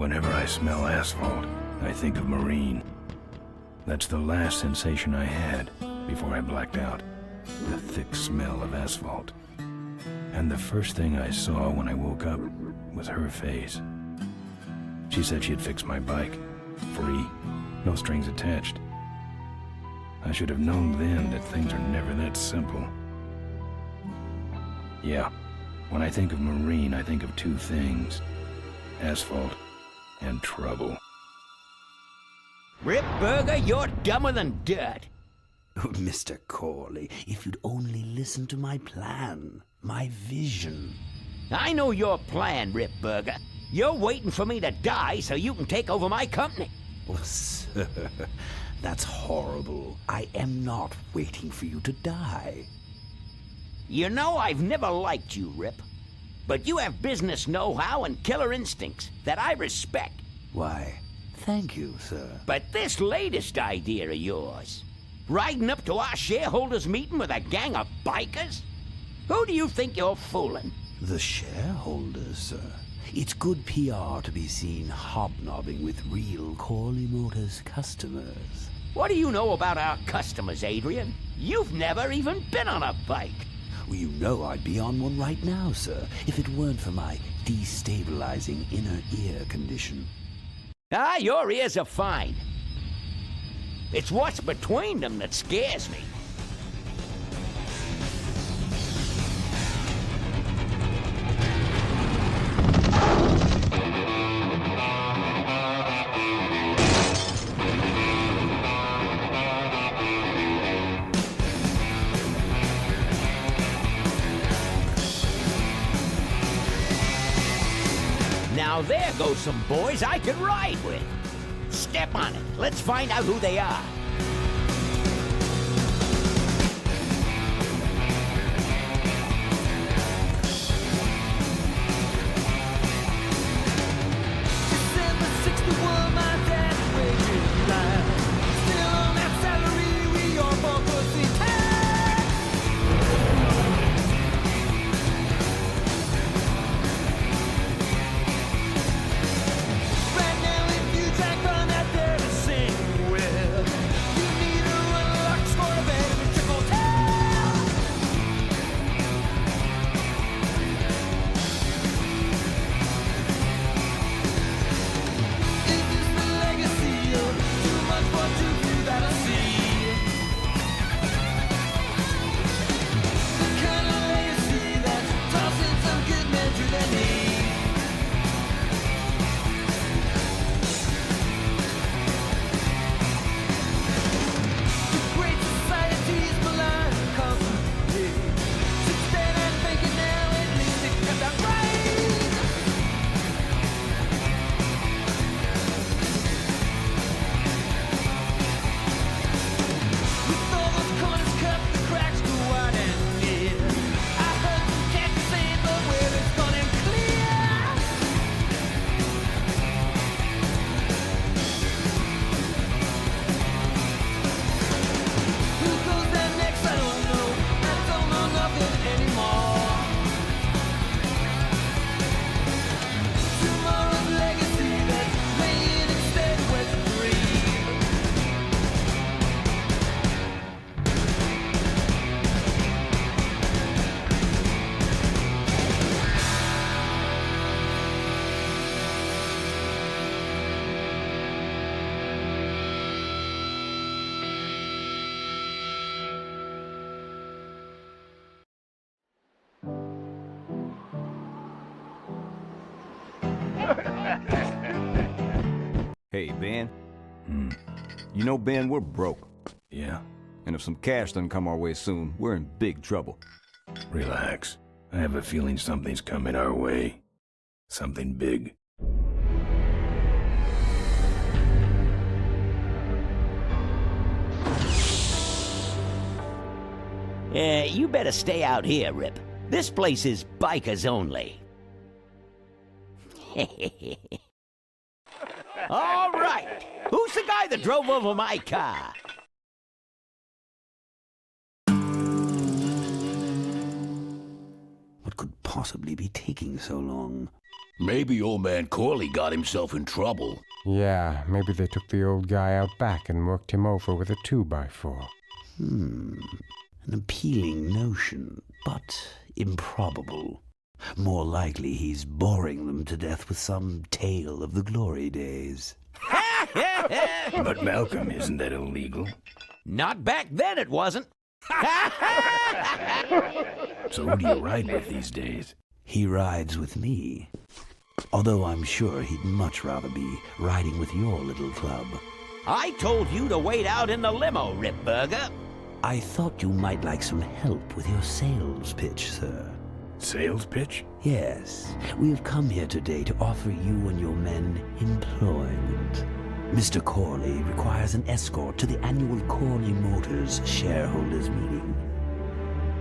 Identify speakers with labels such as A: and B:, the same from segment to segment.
A: Whenever I smell asphalt, I think of Marine. That's the last sensation I had before I blacked out. The thick smell of asphalt. And the first thing I saw when I woke up was her face. She said she'd fix my bike. Free. No strings attached. I should have known then that things are never that simple. Yeah, when I think of Marine, I think of two things. Asphalt and trouble.
B: Rip Burger, you're dumber than dirt.
C: Oh, Mr. Corley, if you'd only listen to my plan, my vision.
B: I know your plan, Rip Burger. You're waiting for me to die so you can take over my company.
C: Oh, sir, that's horrible. I am not waiting for you to die.
B: You know I've never liked you, Rip. But you have business know-how and killer instincts that I respect.
C: Why, thank you, sir.
B: But this latest idea of yours, riding up to our shareholders' meeting with a gang of bikers? Who do you think you're fooling?
C: The shareholders, sir. It's good PR to be seen hobnobbing with real Corley Motors customers.
B: What do you know about our customers, Adrian? You've never even been on a bike.
C: Well, you know I'd be on one right now, sir, if it weren't for my destabilizing inner ear condition.
B: Ah, your ears are fine. It's what's between them that scares me. Now there goes some boys I could ride with. Step on it. Let's find out who they are.
D: December 61, my dad's wages line. Still on that salary, we all both go see tax. Right now, if you track on that there to sing with, you need a run lock, score a bet in a triple tail. Is this the legacy of too much for too few that I see? The kind of legacy that's tossing some good men to their knees. The great society's malign constantly. Sit stand and fake it now, at least it comes out right. With all those corners cut, the cracks go wide and near. I heard some cats saying, but where it's gone and clear. Who goes there next? I don't know. I don't know nothing anymore. Tomorrow's legacy that's laying instead with free.
E: Hey, Ben. You know, Ben, we're broke.
A: Yeah,
E: And if some cash doesn't come our way soon, we're in big trouble.
A: relax. I have a feeling something's coming our way. Something big.
B: You better stay out here, Rip. This place is bikers only. All right. Who's the guy that drove over my car?
C: What could possibly be taking so long?
F: Maybe old man Corley got himself in trouble.
G: Yeah, maybe they took the old guy out back and worked him over with a 2x4.
C: An appealing notion, but improbable. More likely he's boring them to death with some tale of the glory days.
A: But Malcolm, isn't that illegal?
B: Not back then, it wasn't.
A: So who do you ride with these days?
C: He rides with me. Although I'm sure he'd much rather be riding with your little club.
B: I told you to wait out in the limo, Ripburger.
C: I thought you might like some help with your sales pitch, sir.
A: Sales pitch?
C: Yes, we have come here today to offer you and your men employment. Mr. Corley requires an escort to the annual Corley Motors shareholders meeting.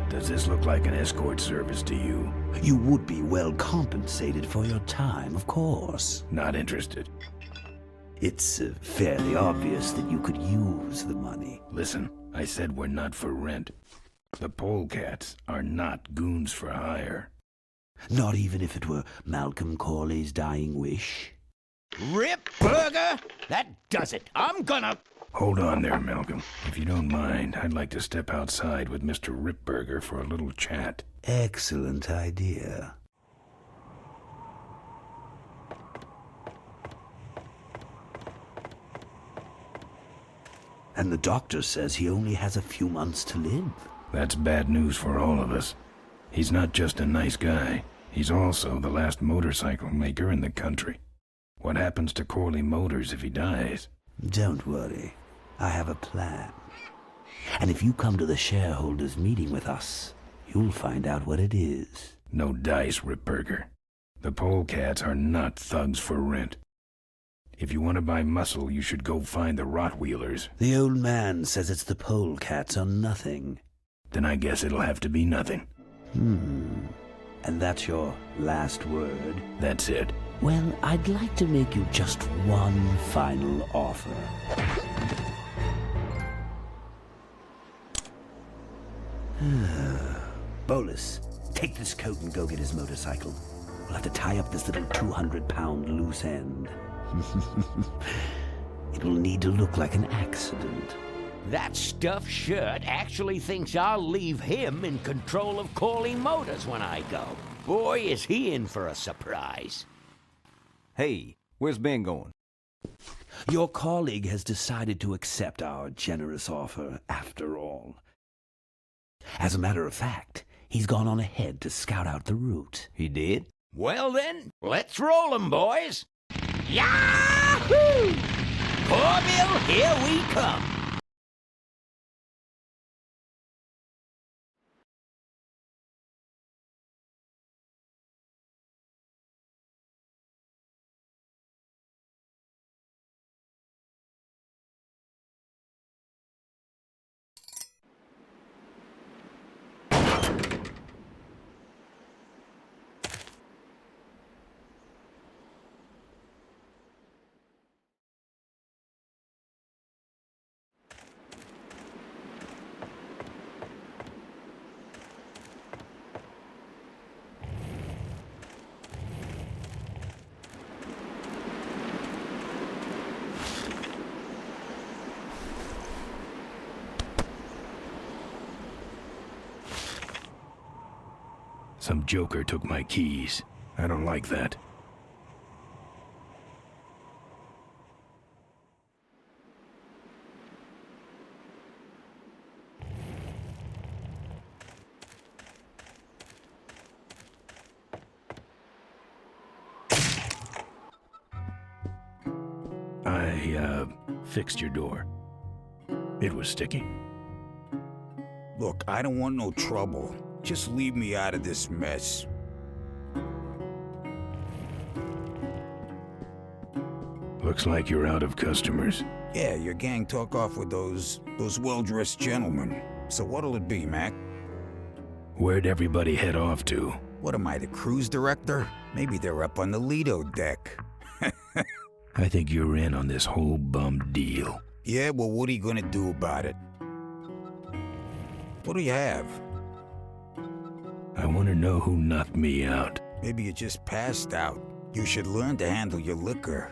A: Does this look like an escort service to you?
C: You would be well compensated for your time, of course.
A: Not interested.
C: It's fairly obvious that you could use the money.
A: Listen, I said we're not for rent. The polecats are not goons for hire.
C: Not even if it were Malcolm Corley's dying wish.
B: Ripburger? That does it. I'm gonna...
A: Hold on there, Malcolm. If you don't mind, I'd like to step outside with Mr. Ripburger for a little chat.
C: Excellent idea. And the doctor says he only has a few months to live.
A: That's bad news for all of us. He's not just a nice guy. He's also the last motorcycle maker in the country. What happens to Corley Motors if he dies?
C: Don't worry. I have a plan. And if you come to the shareholders' meeting with us, you'll find out what it is.
A: No dice, Ripburger. The polecats are not thugs for rent. If you want to buy muscle, you should go find the Rottweilers.
C: The old man says it's the polecats or nothing.
A: Then I guess it'll have to be nothing.
C: And that's your last word?
A: That's it.
C: Well, I'd like to make you just one final offer. Bolus, take this coat and go get his motorcycle. We'll have to tie up this little 200-pound loose end. It will need to look like an accident.
B: That stuffed shirt actually thinks I'll leave him in control of Corley Motors when I go. Boy, is he in for a surprise.
E: Hey, where's Ben going?
C: Your colleague has decided to accept our generous offer after all. As a matter of fact, he's gone on ahead to scout out the route.
E: He did?
B: Well then, let's roll 'em, boys. Yahoo! Corville, here we come.
A: Some joker took my keys. I don't like that. I fixed your door. It was sticky.
H: Look, I don't want no trouble. Just leave me out of this mess.
A: Looks like you're out of customers.
H: Yeah, your gang took off with those well-dressed gentlemen. So what'll it be, Mac?
A: Where'd everybody head off to?
H: What am I, the cruise director? Maybe they're up on the Lido deck.
A: I think you're in on this whole bum deal.
H: Yeah, well, what are you gonna do about it? What do you have?
A: I want to know who knocked me out.
H: Maybe you just passed out. You should learn to handle your liquor.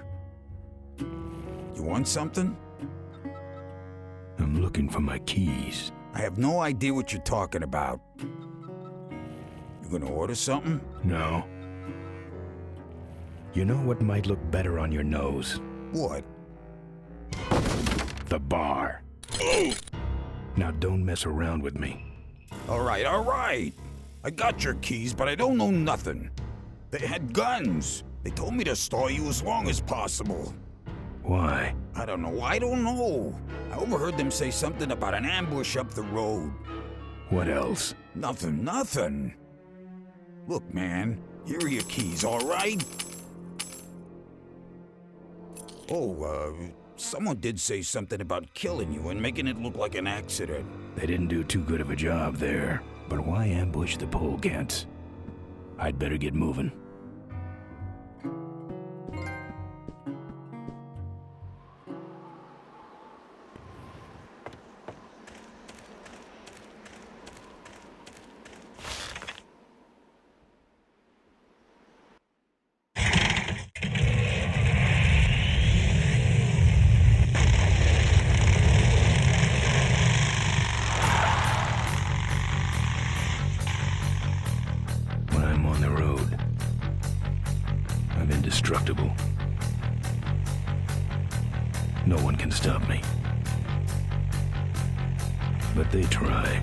H: You want something?
A: I'm looking for my keys.
H: I have no idea what you're talking about. You gonna order something?
A: No. You know what might look better on your nose?
H: What?
A: The bar. Now don't mess around with me.
H: All right. I got your keys, but I don't know nothing. They had guns. They told me to stall you as long as possible.
A: Why?
H: I don't know. I overheard them say something about an ambush up the road.
A: What else?
H: Nothing. Look, man, here are your keys, all right? Oh, someone did say something about killing you and making it look like an accident.
A: They didn't do too good of a job there. But why ambush the polecats? I'd better get moving. When I'm on the road, I'm indestructible. No one can stop me. But they try.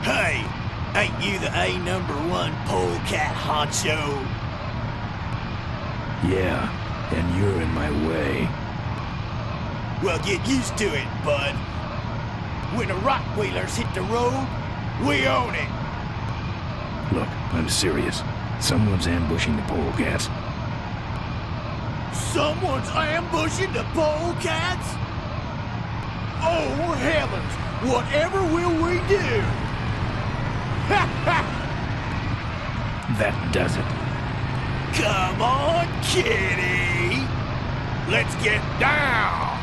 I: Hey, ain't you the A#1 polecat honcho?
A: Yeah, and you're in my way.
I: Well, get used to it, bud. When the Rockwheelers hit the road, we own it.
A: Look, I'm serious. Someone's ambushing the polecats.
I: Someone's ambushing the polecats? Oh, heavens! Whatever will we do?
A: That does it.
I: Come on, kitty! Let's get down!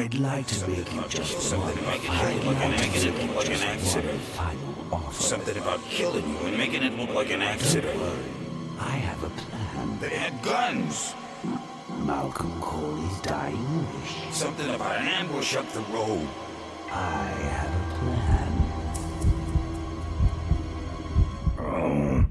C: I'd like to make you just one final offer.
H: Something about killing you and making it look like an accident.
C: I have a plan.
H: They had guns.
C: Malcolm Corley's dying wish.
H: Something about an ambush up the road.
C: I have a plan.
A: Oh.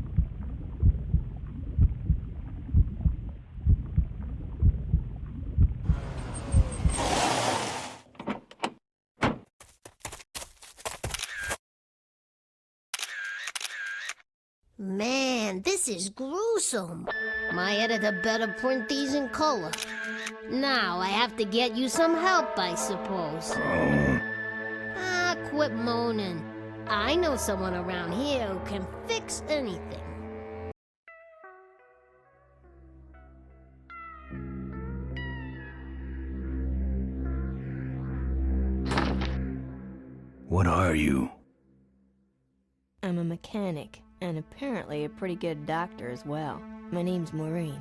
J: Man, this is gruesome. My editor better print these in color. Now I have to get you some help, I suppose. Ah, quit moaning. I know someone around here who can fix anything.
A: What are you?
K: I'm a mechanic, and apparently a pretty good doctor as well. My name's Maureen.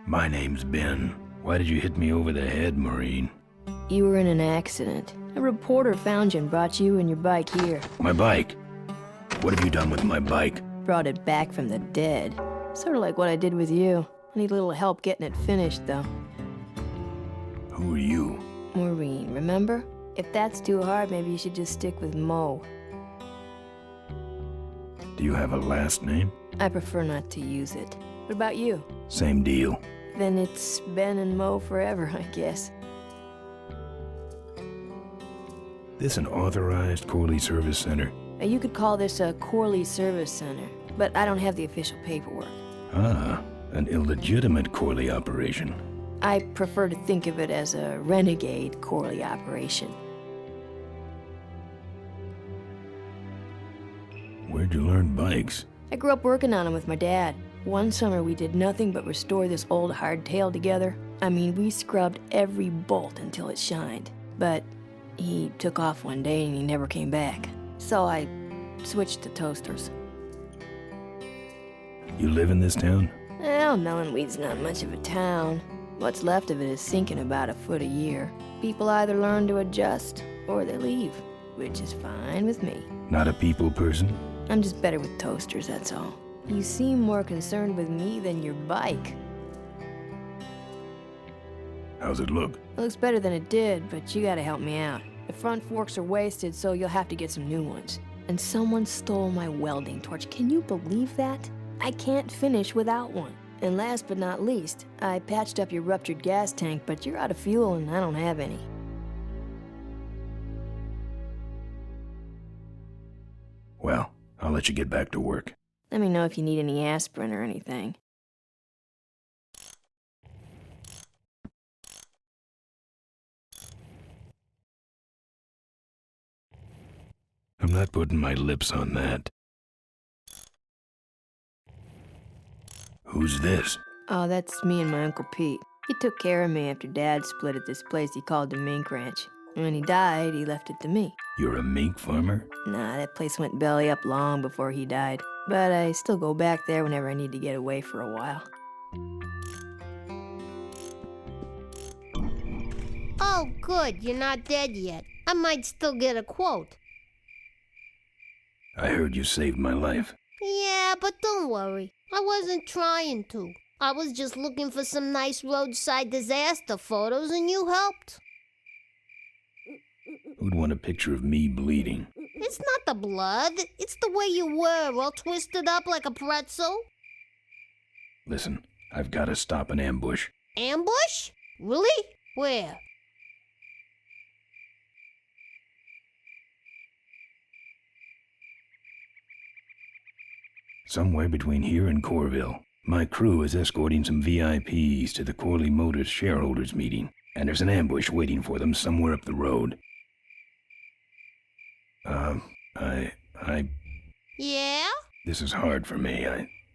A: My name's Ben. Why did you hit me over the head, Maureen?
K: You were in an accident. A reporter found you and brought you and your bike here.
A: My bike? What have you done with my bike?
K: Brought it back from the dead. Sort of like what I did with you. I need a little help getting it finished, though.
A: Who are you?
K: Maureen, remember? If that's too hard, maybe you should just stick with Mo.
A: Do you have a last name?
K: I prefer not to use it. What about you?
A: Same deal.
K: Then it's Ben and Mo forever, I guess.
A: This an authorized Corley Service Center?
K: You could call this a Corley Service Center, but I don't have the official paperwork.
A: Ah, an illegitimate Corley operation.
K: I prefer to think of it as a renegade Corley operation.
A: Where'd you learn bikes?
K: I grew up working on them with my dad. One summer we did nothing but restore this old hardtail together. I mean, we scrubbed every bolt until it shined. But he took off one day and he never came back. So I switched to toasters.
A: You live in this town?
K: Well, Melonweed's not much of a town. What's left of it is sinking about a foot a year. People either learn to adjust or they leave, which is fine with me.
A: Not a people person?
K: I'm just better with toasters, that's all. You seem more concerned with me than your bike.
A: How's it look?
K: It looks better than it did, but you gotta help me out. The front forks are wasted, so you'll have to get some new ones. And someone stole my welding torch. Can you believe that? I can't finish without one. And last but not least, I patched up your ruptured gas tank, but you're out of fuel and I don't have any.
A: Well, I'll let you get back to work.
K: Let me know if you need any aspirin or anything.
A: I'm not putting my lips on that. Who's this?
K: Oh, that's me and my Uncle Pete. He took care of me after Dad split at this place he called the Mink Ranch. When he died, he left it to me.
A: You're a mink farmer?
K: Nah, that place went belly up long before he died. But I still go back there whenever I need to get away for a while.
J: Oh, good, you're not dead yet. I might still get a quote.
A: I heard you saved my life.
J: Yeah, but don't worry. I wasn't trying to. I was just looking for some nice roadside disaster photos and you helped.
A: Who'd want a picture of me bleeding?
J: It's not the blood. It's the way you were, all twisted up like a pretzel.
A: Listen, I've got to stop an ambush.
J: Ambush? Really? Where?
A: Somewhere between here and Corville. My crew is escorting some VIPs to the Corley Motors shareholders meeting, and there's an ambush waiting for them somewhere up the road.
J: Yeah?
A: This is hard for me.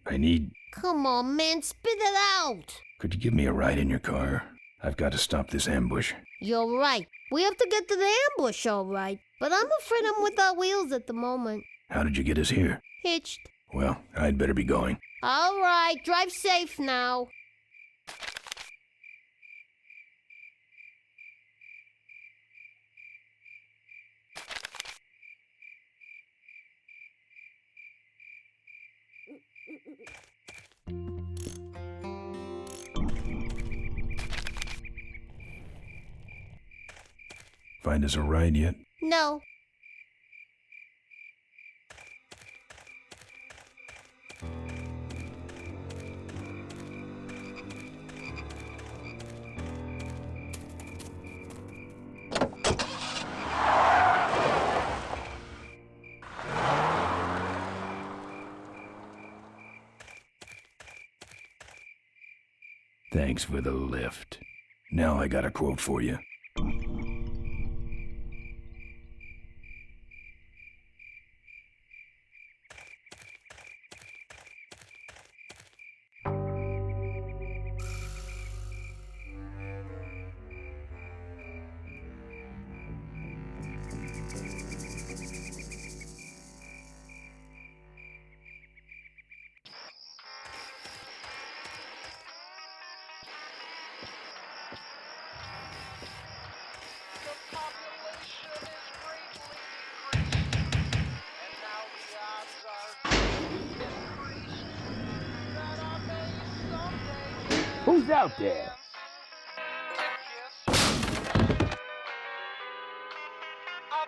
A: I need...
J: Come on, man, spit it out.
A: Could you give me a ride in your car? I've got to stop this ambush.
J: You're right. We have to get to the ambush, all right. But I'm afraid I'm without wheels at the moment.
A: How did you get us here?
J: Hitched.
A: Well, I'd better be going.
J: All right, drive safe now.
A: Find us a ride yet?
J: No.
A: Thanks for the lift. Now I got a quote for you.
B: Who's out there?
D: I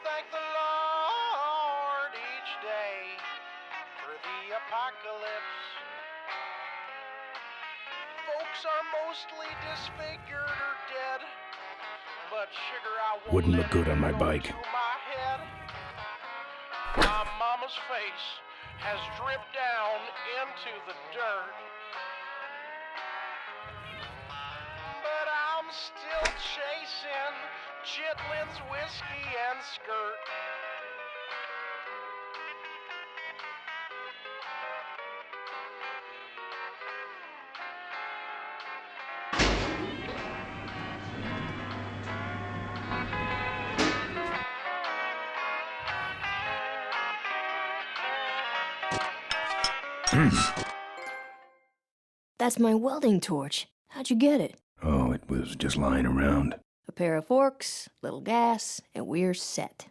D: thank the Lord each day for the apocalypse. Folks are mostly disfigured or dead,
A: Wouldn't look good on my bike.
L: My mama's face has dripped down into the dirt. But I'm still chasing Chitlin's whiskey and skirt.
K: That's my welding torch. How'd you get it?
A: Oh, it was just lying around.
K: A pair of forks, little gas, and we're set.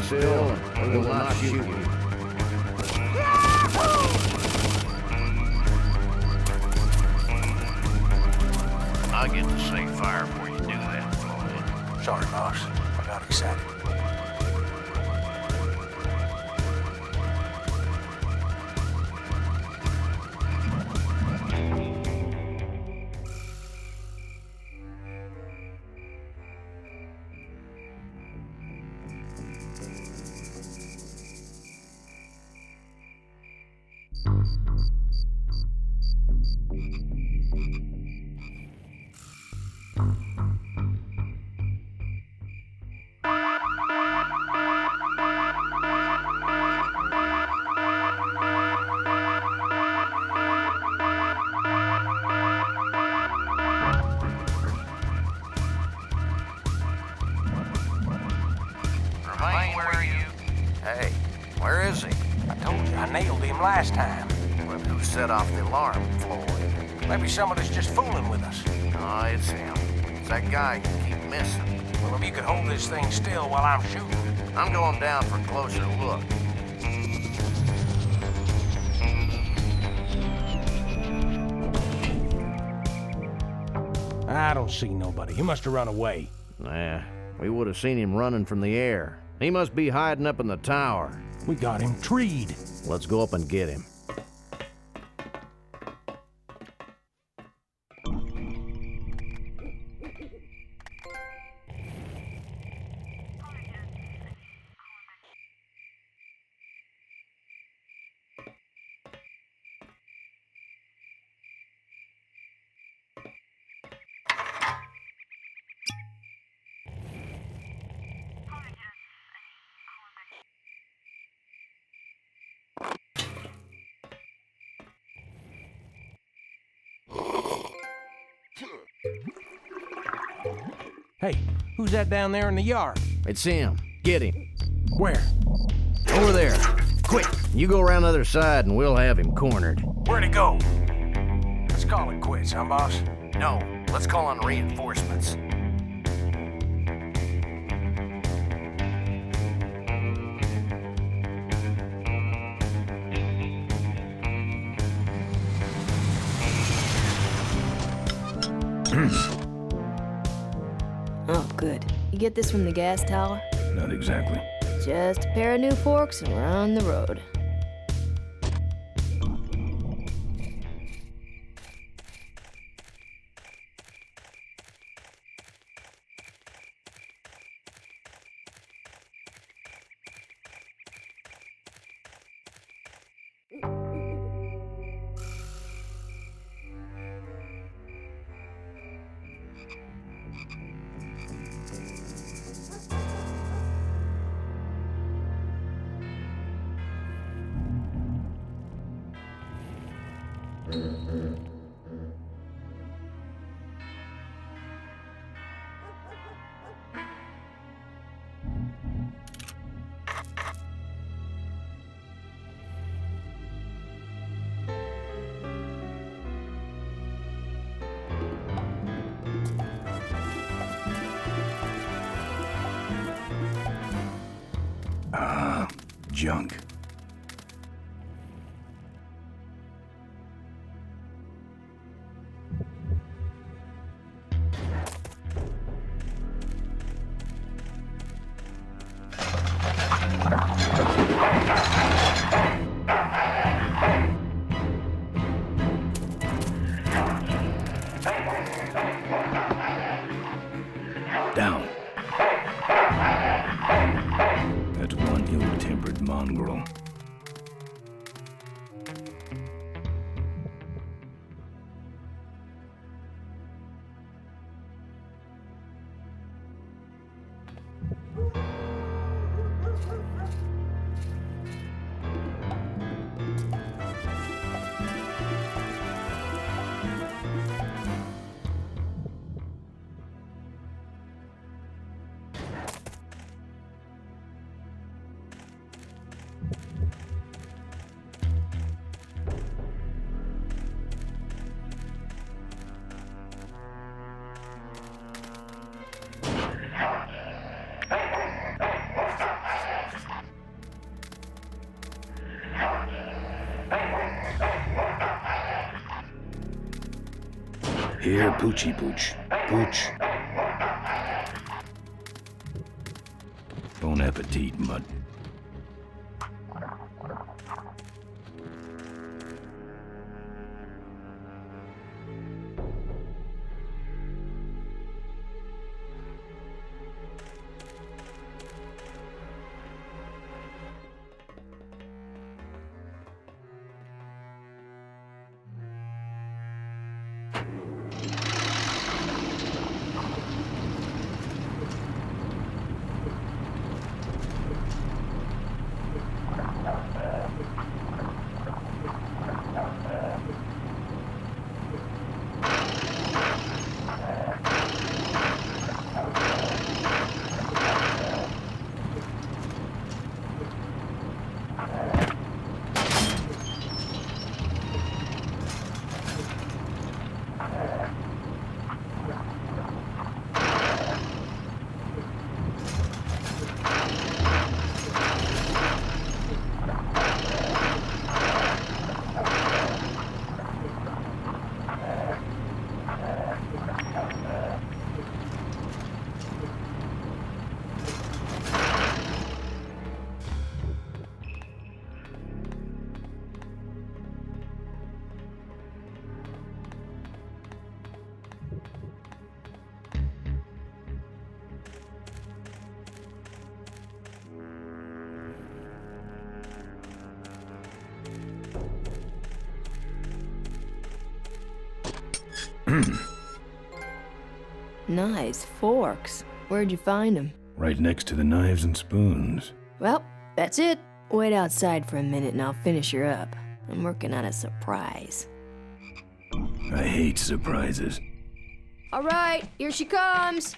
F: Still, and we will not shoot you. I'll get the safe fire before you do that, Floyd.
M: Sorry, boss. I got excited.
F: Hey, where is he?
M: I told you, I nailed him last time.
F: Well, who set off the alarm, Floyd?
M: Maybe somebody's just fooling with us.
F: Oh, it's him. It's that guy you keep missing.
M: Well, if you could hold this thing still while I'm shooting.
F: I'm going down for a closer look.
M: I don't see nobody. He must have run away.
F: Nah, we would have seen him running from the air. He must be hiding up in the tower.
M: We got him treed.
F: Let's go up and get him.
M: Hey, who's that down there in the yard?
F: It's him. Get him.
M: Where?
F: Over there. Quick, you go around the other side and we'll have him cornered.
M: Where'd he go? Let's call it quits, huh, boss?
F: No, let's call on reinforcements.
K: Oh, good. You get this from the gas tower?
A: Not exactly.
K: Just a pair of new forks and we're on the road.
A: Junk. Down. That's one ill-tempered mongrel. Here, Poochie Pooch. Pooch. Bon appetit, Mutt.
K: Nice forks. Where'd you find them?
A: Right next to the knives and spoons.
K: Well, that's it. Wait outside for a minute and I'll finish her up. I'm working on a surprise.
A: I hate surprises.
K: All right, here she comes.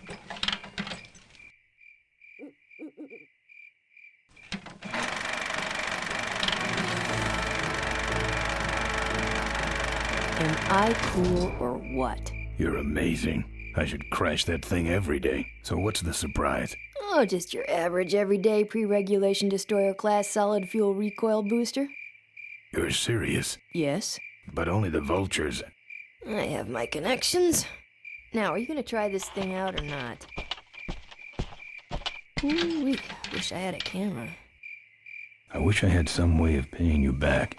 K: Am I cool or what?
A: You're amazing. I should crash that thing every day. So what's the surprise?
K: Oh, just your average everyday pre-regulation destroyer class solid fuel recoil booster.
A: You're serious?
K: Yes.
A: But only the vultures.
K: I have my connections. Now, are you gonna try this thing out or not? Ooh, wish I had a camera.
A: I wish I had some way of paying you back.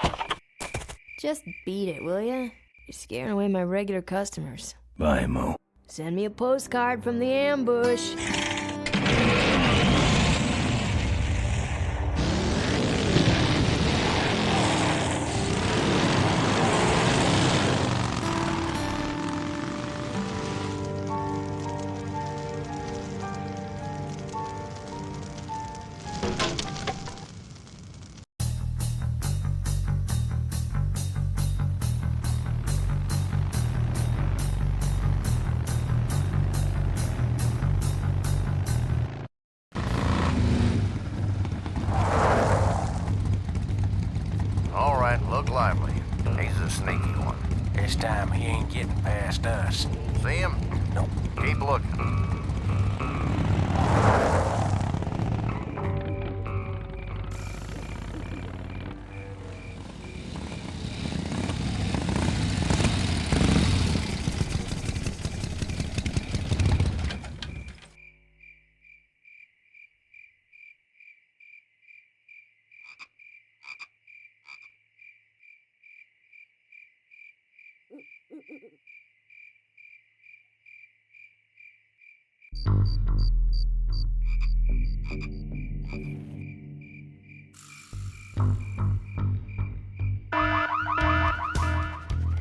K: Just beat it, will ya? You're scaring away my regular customers.
A: Bye, Mo.
K: Send me a postcard from the ambush.
F: All right, look lively. He's a sneaky one.
M: This time he ain't getting past us.
F: See him?
M: Nope.
F: Keep looking.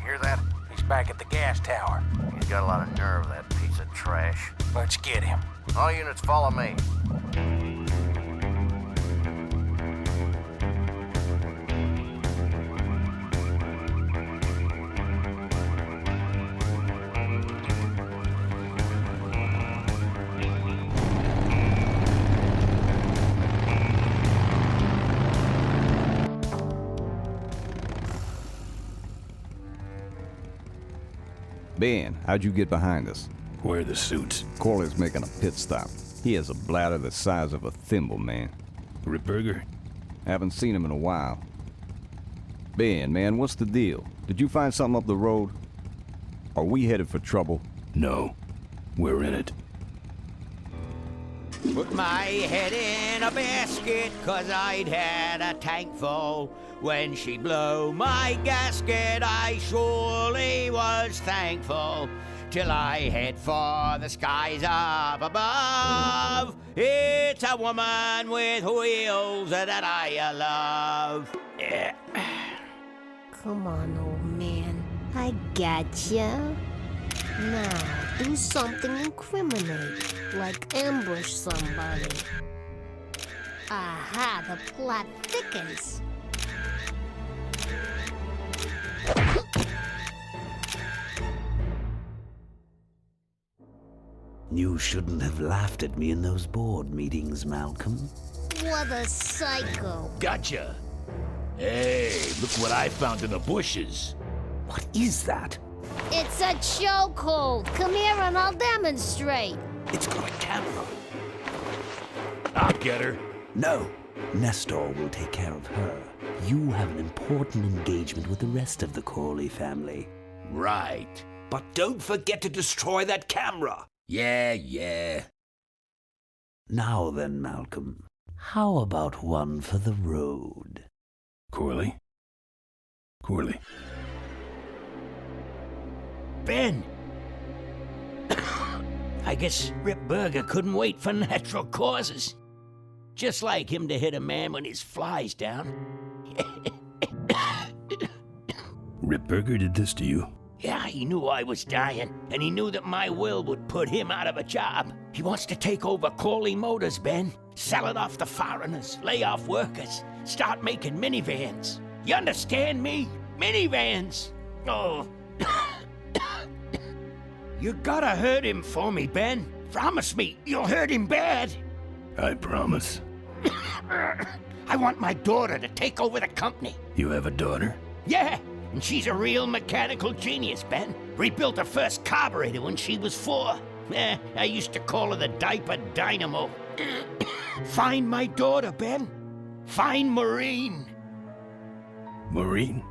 M: Hear that? He's back at the gas tower.
F: He's got a lot of nerve, that piece of trash.
M: Let's get him.
F: All units follow me.
E: Ben, how'd you get behind us?
A: Where are the suits?
E: Corley's making a pit stop. He has a bladder the size of a thimble, man.
A: Ripburger?
E: Haven't seen him in a while. Ben, man, what's the deal? Did you find something up the road? Are we headed for trouble?
A: No. We're in it.
B: Put my head in a basket, 'cause I'd had a tank full. When she blew my gasket, I surely was thankful. Till I head for the skies up above. It's a woman with wheels that I love. Yeah.
J: Come on, old man. I gotcha. Now, do something incriminating, like ambush somebody. Aha, the plot thickens.
C: You shouldn't have laughed at me in those board meetings, Malcolm.
J: What a psycho.
N: Gotcha. Hey, look what I found in the bushes.
C: What is that?
J: It's a chokehold. Come here and I'll demonstrate.
C: It's got a camera.
N: I'll get her.
C: No. Nestor will take care of her. You have an important engagement with the rest of the Corley family.
N: Right.
I: But don't forget to destroy that camera.
N: Yeah.
C: Now then, Malcolm, how about one for the road?
A: Corley?
B: Ben! I guess Rip Burger couldn't wait for natural causes. Just like him to hit a man when his fly's down.
A: Ripburger did this to you?
B: Yeah, he knew I was dying, and he knew that my will would put him out of a job. He wants to take over Corley Motors, Ben. Sell it off to foreigners, lay off workers, start making minivans. You understand me? Minivans! Oh. You gotta hurt him for me, Ben. Promise me you'll hurt him bad.
A: I promise.
B: I want my daughter to take over the company.
A: You have a daughter?
B: Yeah, and she's a real mechanical genius, Ben. Rebuilt her first carburetor when she was 4. I used to call her the diaper dynamo. Find my daughter, Ben. Find Maureen.
A: Maureen?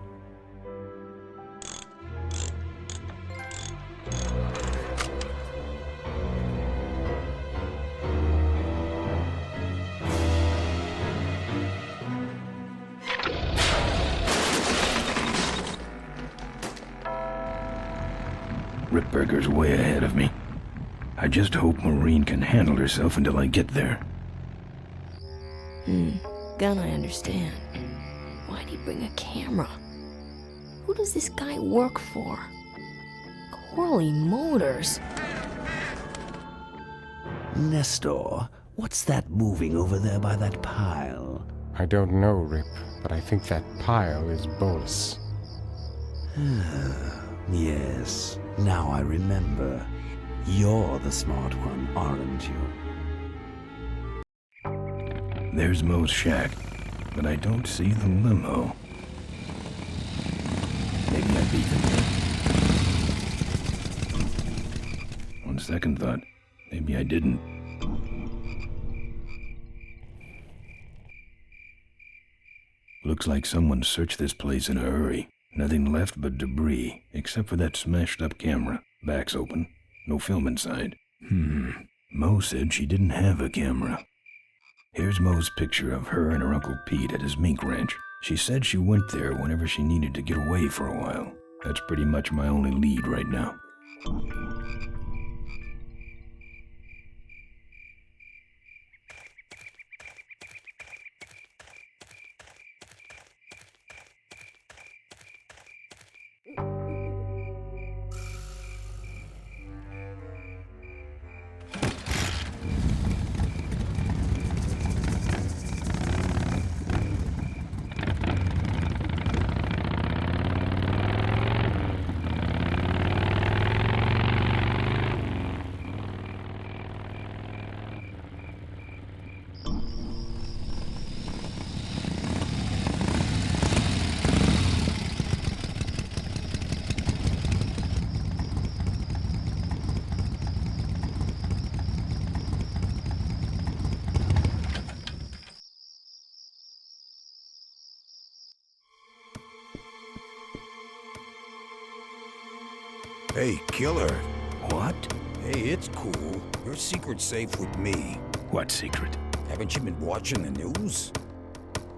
A: Ripburger's way ahead of me. I just hope Maureen can handle herself until I get there.
K: Gun, I understand. Why'd he bring a camera? Who does this guy work for? Corley Motors.
C: Nestor, what's that moving over there by that pile?
G: I don't know, Rip, but I think that pile is Bolus.
C: Yes, now I remember. You're the smart one, aren't you?
A: There's Mo's shack, but I don't see the limo. Maybe I beat them yet. On second thought, maybe I didn't. Looks like someone searched this place in a hurry. Nothing left but debris, except for that smashed-up camera. Back's open. No film inside. Mo said she didn't have a camera. Here's Mo's picture of her and her Uncle Pete at his mink ranch. She said she went there whenever she needed to get away for a while. That's pretty much my only lead right now.
H: Hey, killer.
A: What?
H: Hey, it's cool. Your secret's safe with me.
A: What secret?
H: Haven't you been watching the news?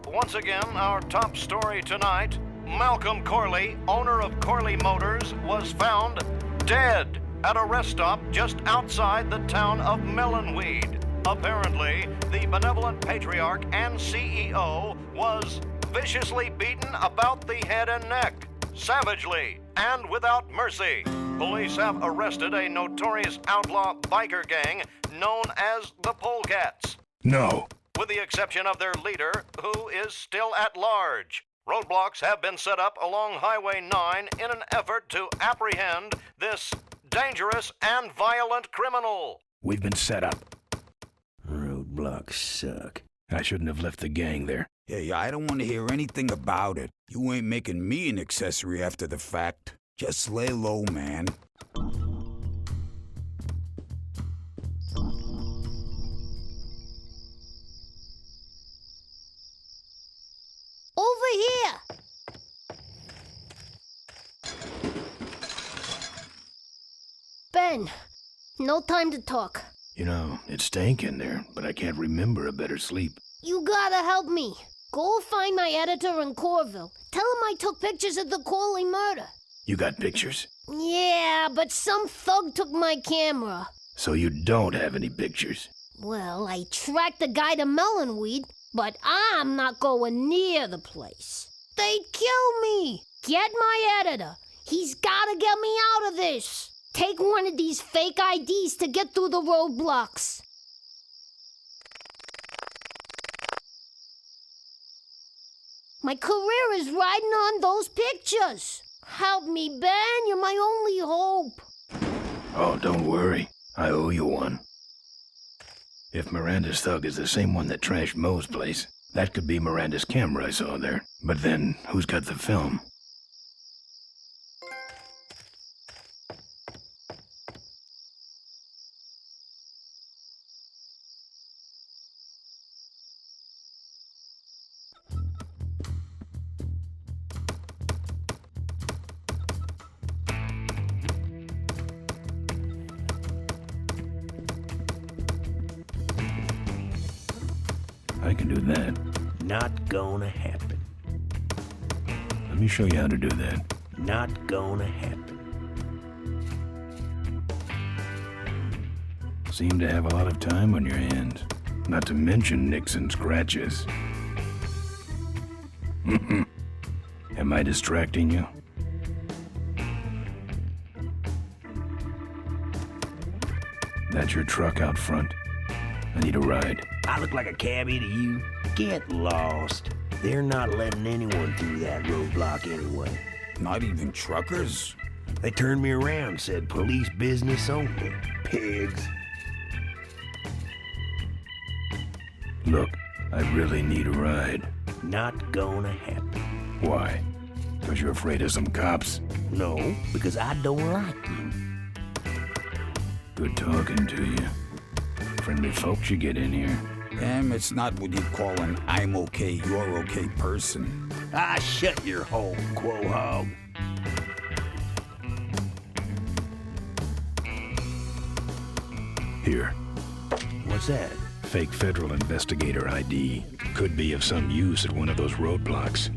F: Once again, our top story tonight. Malcolm Corley, owner of Corley Motors, was found dead at a rest stop just outside the town of Melonweed. Apparently, the benevolent patriarch and CEO was viciously beaten about the head and neck, savagely and without mercy. Police have arrested a notorious outlaw biker gang known as the Polecats.
A: No.
F: With the exception of their leader, who is still at large. Roadblocks have been set up along Highway 9 in an effort to apprehend this dangerous and violent criminal.
A: We've been set up.
C: Roadblocks suck.
A: I shouldn't have left the gang there.
H: Hey, I don't want to hear anything about it. You ain't making me an accessory after the fact. Just lay low, man.
J: Over here! Ben, no time to talk.
A: You know, it stank in there, but I can't remember a better sleep.
J: You gotta help me. Go find my editor in Corville. Tell him I took pictures of the Corley murder.
A: You got pictures?
J: Yeah, but some thug took my camera.
A: So you don't have any pictures?
J: Well, I tracked the guy to Melonweed, but I'm not going near the place. They'd kill me. Get my editor. He's gotta get me out of this. Take one of these fake IDs to get through the roadblocks. My career is riding on those pictures. Help me, Ben. You're my only hope.
A: Oh, don't worry. I owe you one. If Miranda's thug is the same one that trashed Mo's place, that could be Miranda's camera I saw there. But then, who's got the film? I can do that.
C: Not gonna happen.
A: Let me show you how to do that.
C: Not gonna happen.
A: seem to have a lot of time on your hands. Not to mention nicks and scratches. Am I distracting you? That's your truck out front? I need a ride.
O: I look like a cabbie to you? Get lost. They're not letting anyone through that roadblock anyway.
H: Not even truckers?
O: They turned me around, said police business only. Pigs.
A: Look, I really need a ride.
O: Not gonna happen.
A: Why? Because you're afraid of some cops?
O: No, because I don't like you.
A: Good talking to you. Friendly folks you get in here.
H: It's not what you'd call an I'm okay, you're okay person.
O: Ah, shut your hole, Quahog.
A: Here.
O: What's that?
A: Fake federal investigator ID. Could be of some use at one of those roadblocks.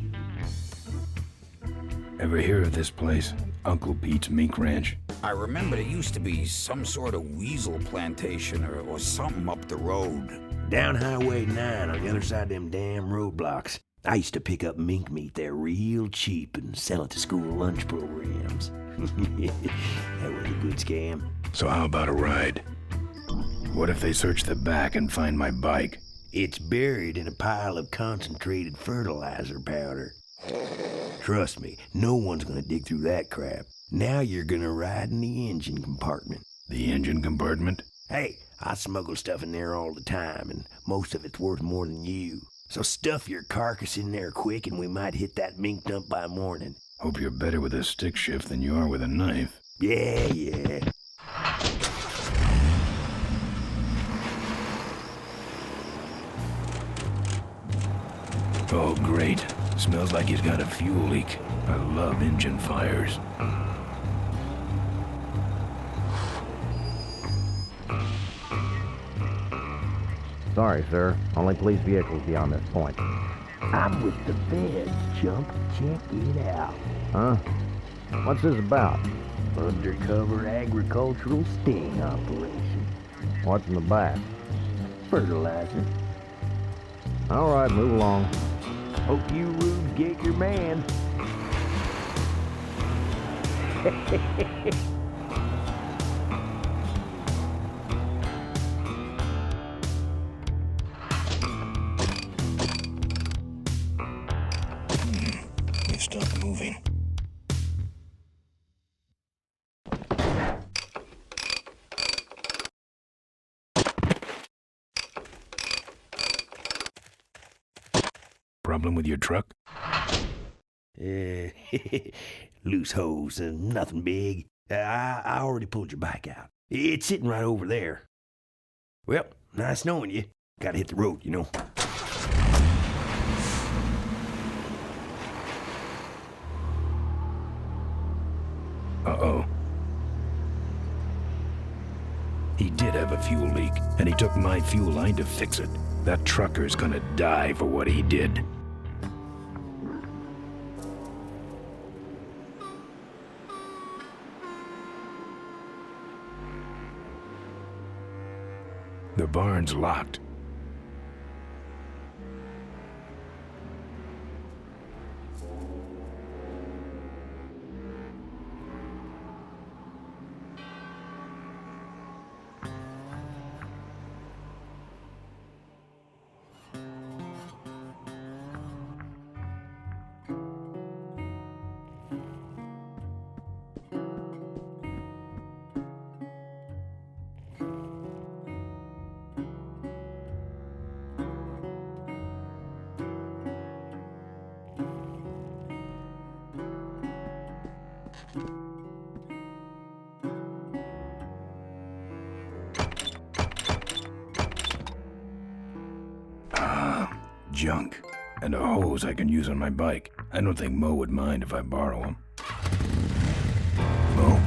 A: Ever hear of this place? Uncle Pete's Mink Ranch?
H: I remember there used to be some sort of weasel plantation or something up the road.
O: Down Highway 9 on the other side of them damn roadblocks. I used to pick up mink meat there real cheap and sell it to school lunch programs. That was a good scam.
A: So how about a ride? What if they search the back and find my bike?
O: It's buried in a pile of concentrated fertilizer powder. Trust me, no one's gonna dig through that crap. Now you're gonna ride in the engine compartment.
A: The engine compartment?
O: Hey, I smuggle stuff in there all the time, and most of it's worth more than you. So stuff your carcass in there quick, and we might hit that mink dump by morning.
A: Hope you're better with a stick shift than you are with a knife.
O: Yeah.
A: Oh, great. Smells like he's got a fuel leak. I love engine fires.
P: Sorry, sir. Only police vehicles beyond this point.
O: I'm with the feds, chump. Check it out.
P: Huh? What's this about?
O: Undercover agricultural sting operation.
P: What's in the back?
O: Fertilizer.
P: All right, move along.
O: Hope you rubes get your man.
A: You stop moving. Problem with your truck?
O: Loose hose, nothing big. I already pulled your bike out. It's sitting right over there. Well, nice knowing you. Gotta hit the road, you know.
A: Uh-oh. He did have a fuel leak, and he took my fuel line to fix it. That trucker's gonna die for what he did. The barn's locked. Junk. And a hose I can use on my bike. I don't think Mo would mind if I borrow him. Mo?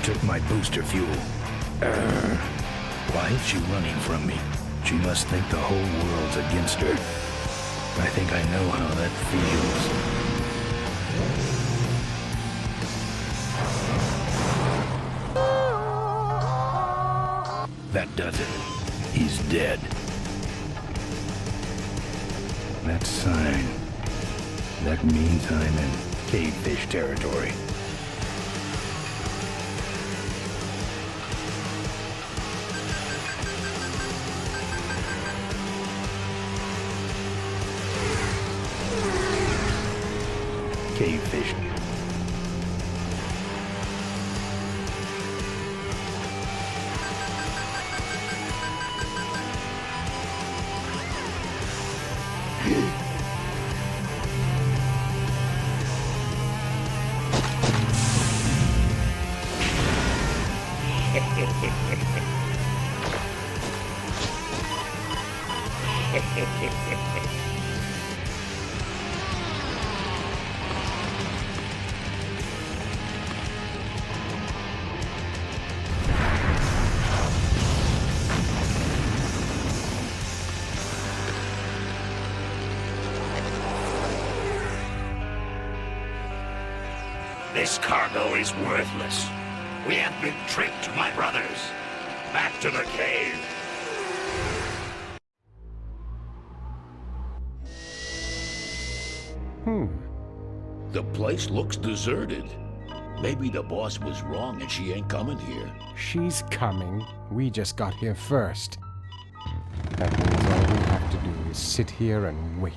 A: took my booster fuel. Why is she running from me? She must think the whole world's against her. I think I know how that feels. That does it. He's dead. That sign. That means I'm in cavefish territory. Cavefish.
N: This cargo is worthless. We have been tricked, my brothers. Back to the cave. The place looks deserted. Maybe the boss was wrong and she ain't coming here.
G: She's coming. We just got here first. That means all we have to do is sit here and wait.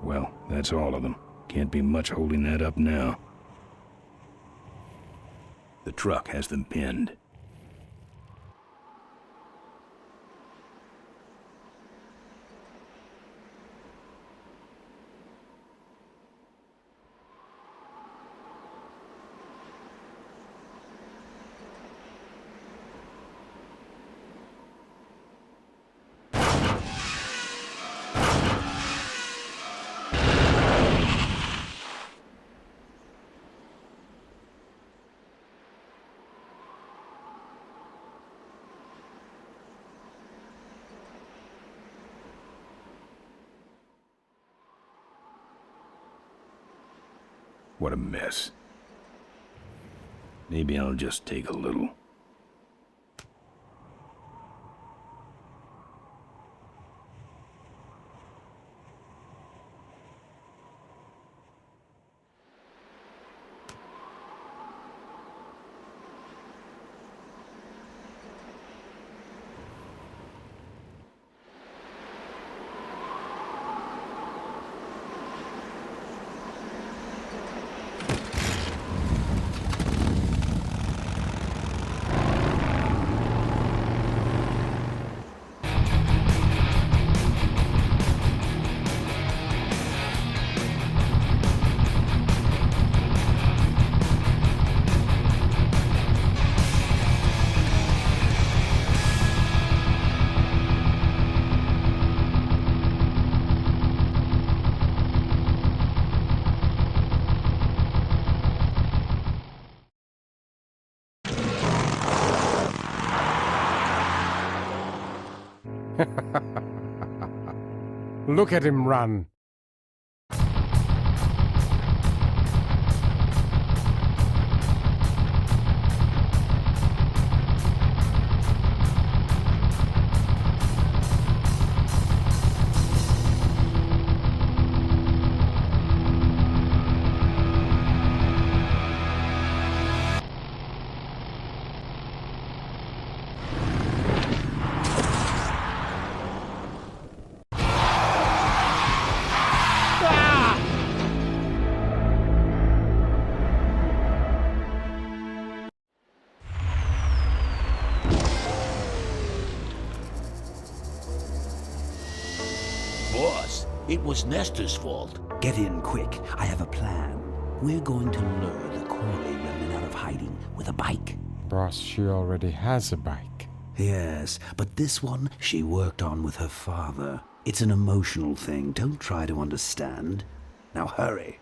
A: Well, that's all of them. Can't be much holding that up now. The truck has them pinned. What a mess. Maybe I'll just take a little.
G: Look at him run.
N: It was Nestor's fault.
C: Get in quick. I have a plan. We're going to lure the Corley remnant out of hiding with a bike.
G: Boss, she already has a bike.
C: Yes, but this one she worked on with her father. It's an emotional thing. Don't try to understand. Now hurry.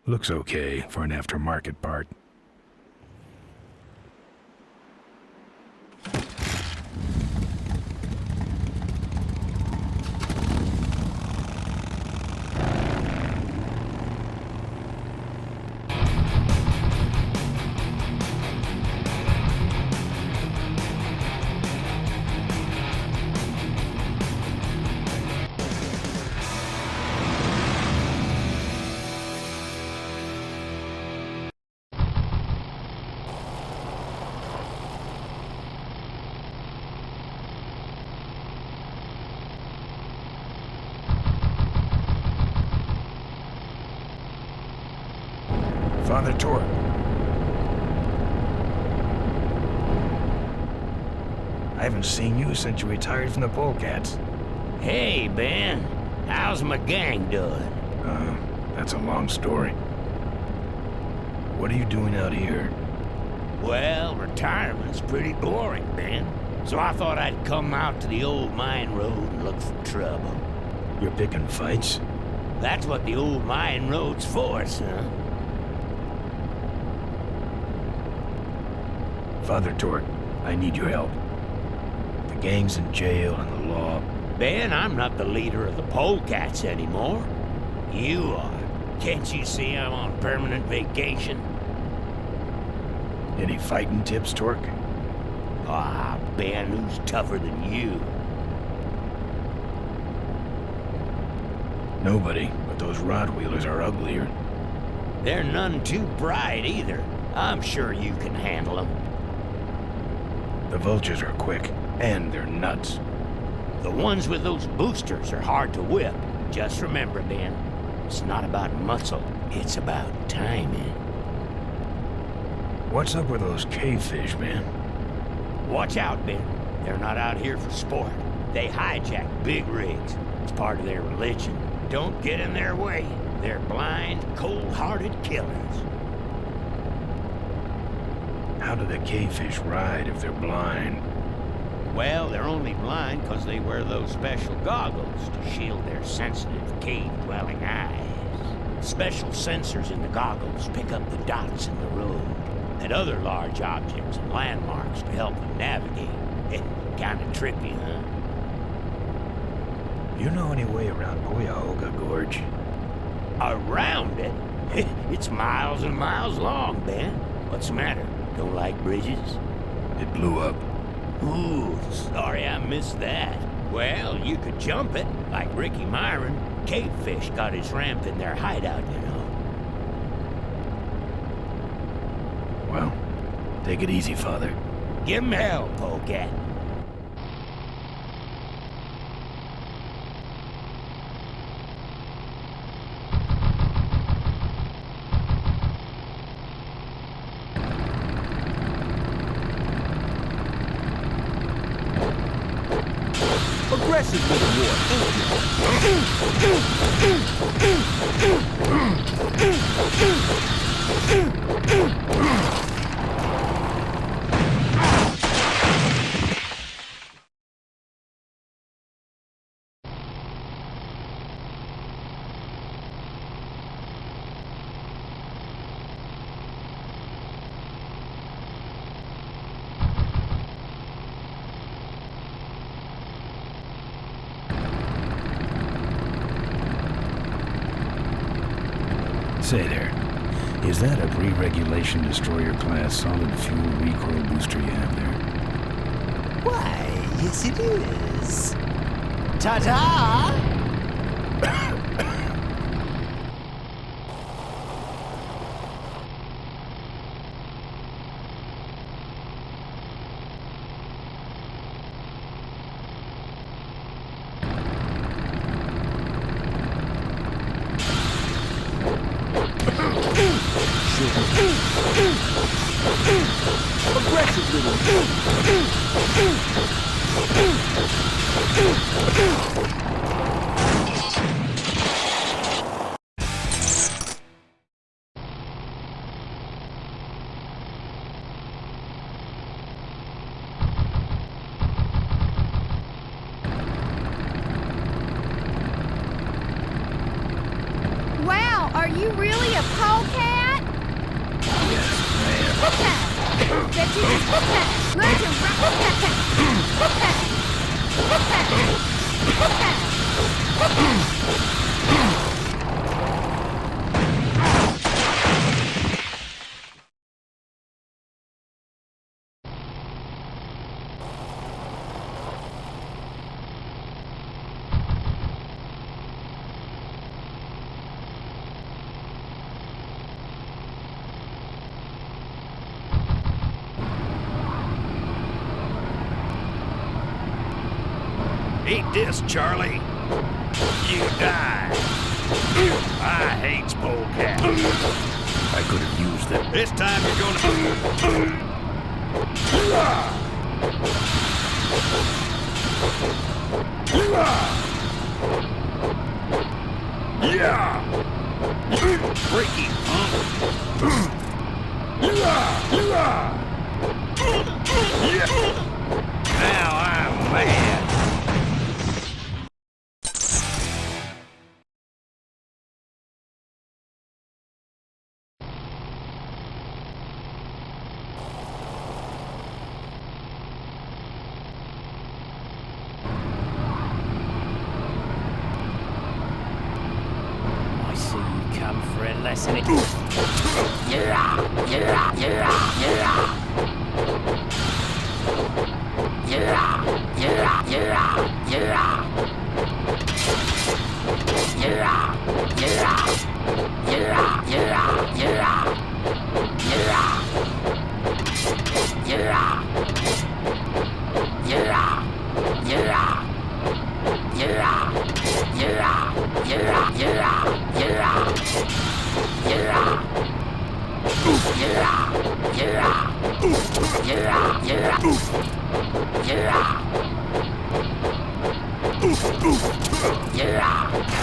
A: Looks okay for an aftermarket part. Father Torque. I haven't seen you since you retired from the Polecats.
B: Hey, Ben. How's my gang doing?
A: That's a long story. What are you doing out here?
B: Well, retirement's pretty boring, Ben. So I thought I'd come out to the old mine road and look for trouble.
A: You're picking fights?
B: That's what the old mine road's for, son.
A: Father Torque, I need your help. The gang's in jail and the law.
B: Ben, I'm not the leader of the Polecats anymore. You are. Can't you see I'm on permanent vacation?
A: Any fighting tips, Torque?
B: Ah, Ben, who's tougher than you?
A: Nobody, but those rod-wheelers are uglier.
B: They're none too bright either. I'm sure you can handle them.
A: The vultures are quick, and they're nuts.
B: The ones with those boosters are hard to whip. Just remember, Ben, it's not about muscle, it's about timing.
A: What's up with those cavefish, man?
B: Watch out, Ben. They're not out here for sport. They hijack big rigs. It's part of their religion. Don't get in their way. They're blind, cold-hearted killers.
A: How do the cavefish ride if they're blind?
B: Well, they're only blind because they wear those special goggles to shield their sensitive, cave-dwelling eyes. Special sensors in the goggles pick up the dots in the road and other large objects and landmarks to help them navigate. Kinda trippy, huh?
A: You know any way around Cuyahoga Gorge?
B: Around it? It's miles and miles long, Ben. What's the matter? Don't like bridges?
A: It blew up.
B: Ooh, sorry I missed that. Well, you could jump it, like Ricky Myron. Cavefish got his ramp in their hideout, you know.
A: Well, take it easy, Father.
B: Give him hell, Polecat.
I: Impressive little war.
A: Say there, is that a pre-regulation destroyer-class solid fuel recoil booster you have there?
B: Why, yes it is. Ta-ta!
I: Aggressive little.
Q: Wow, are you really a polecat?
A: Yes,
Q: Bet you just learn to rock
N: Eat this, Charlie. You die. I hate polecat.
A: I could have used it.
N: This time you're gonna... Yeah! Freaky punk! Now I'm mad.
I: I see you come for a lesson.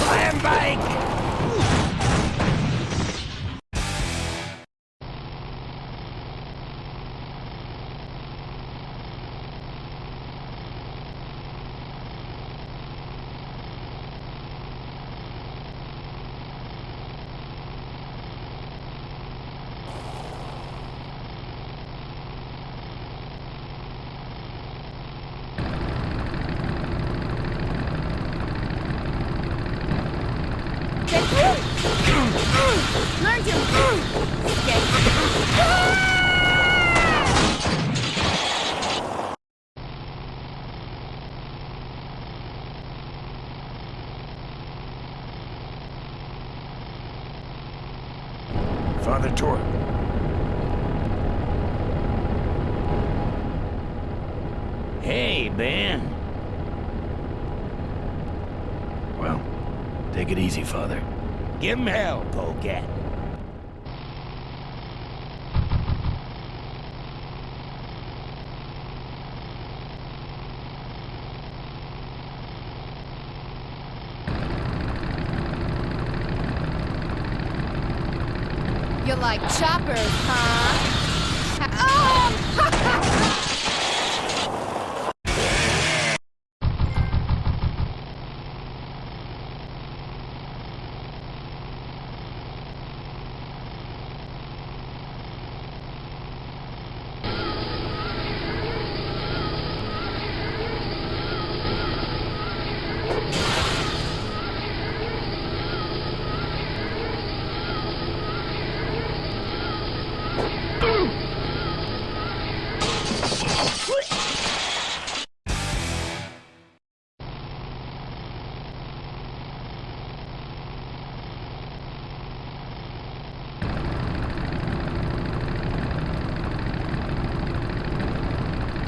I: Clam bake!
Q: Learn to
A: Father Tor.
B: Hey, Ben.
A: Well, take it easy, Father.
B: Give him hell, polecat.
Q: You like choppers, huh? Oh!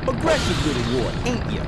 B: Aggressive little wart, ain't you?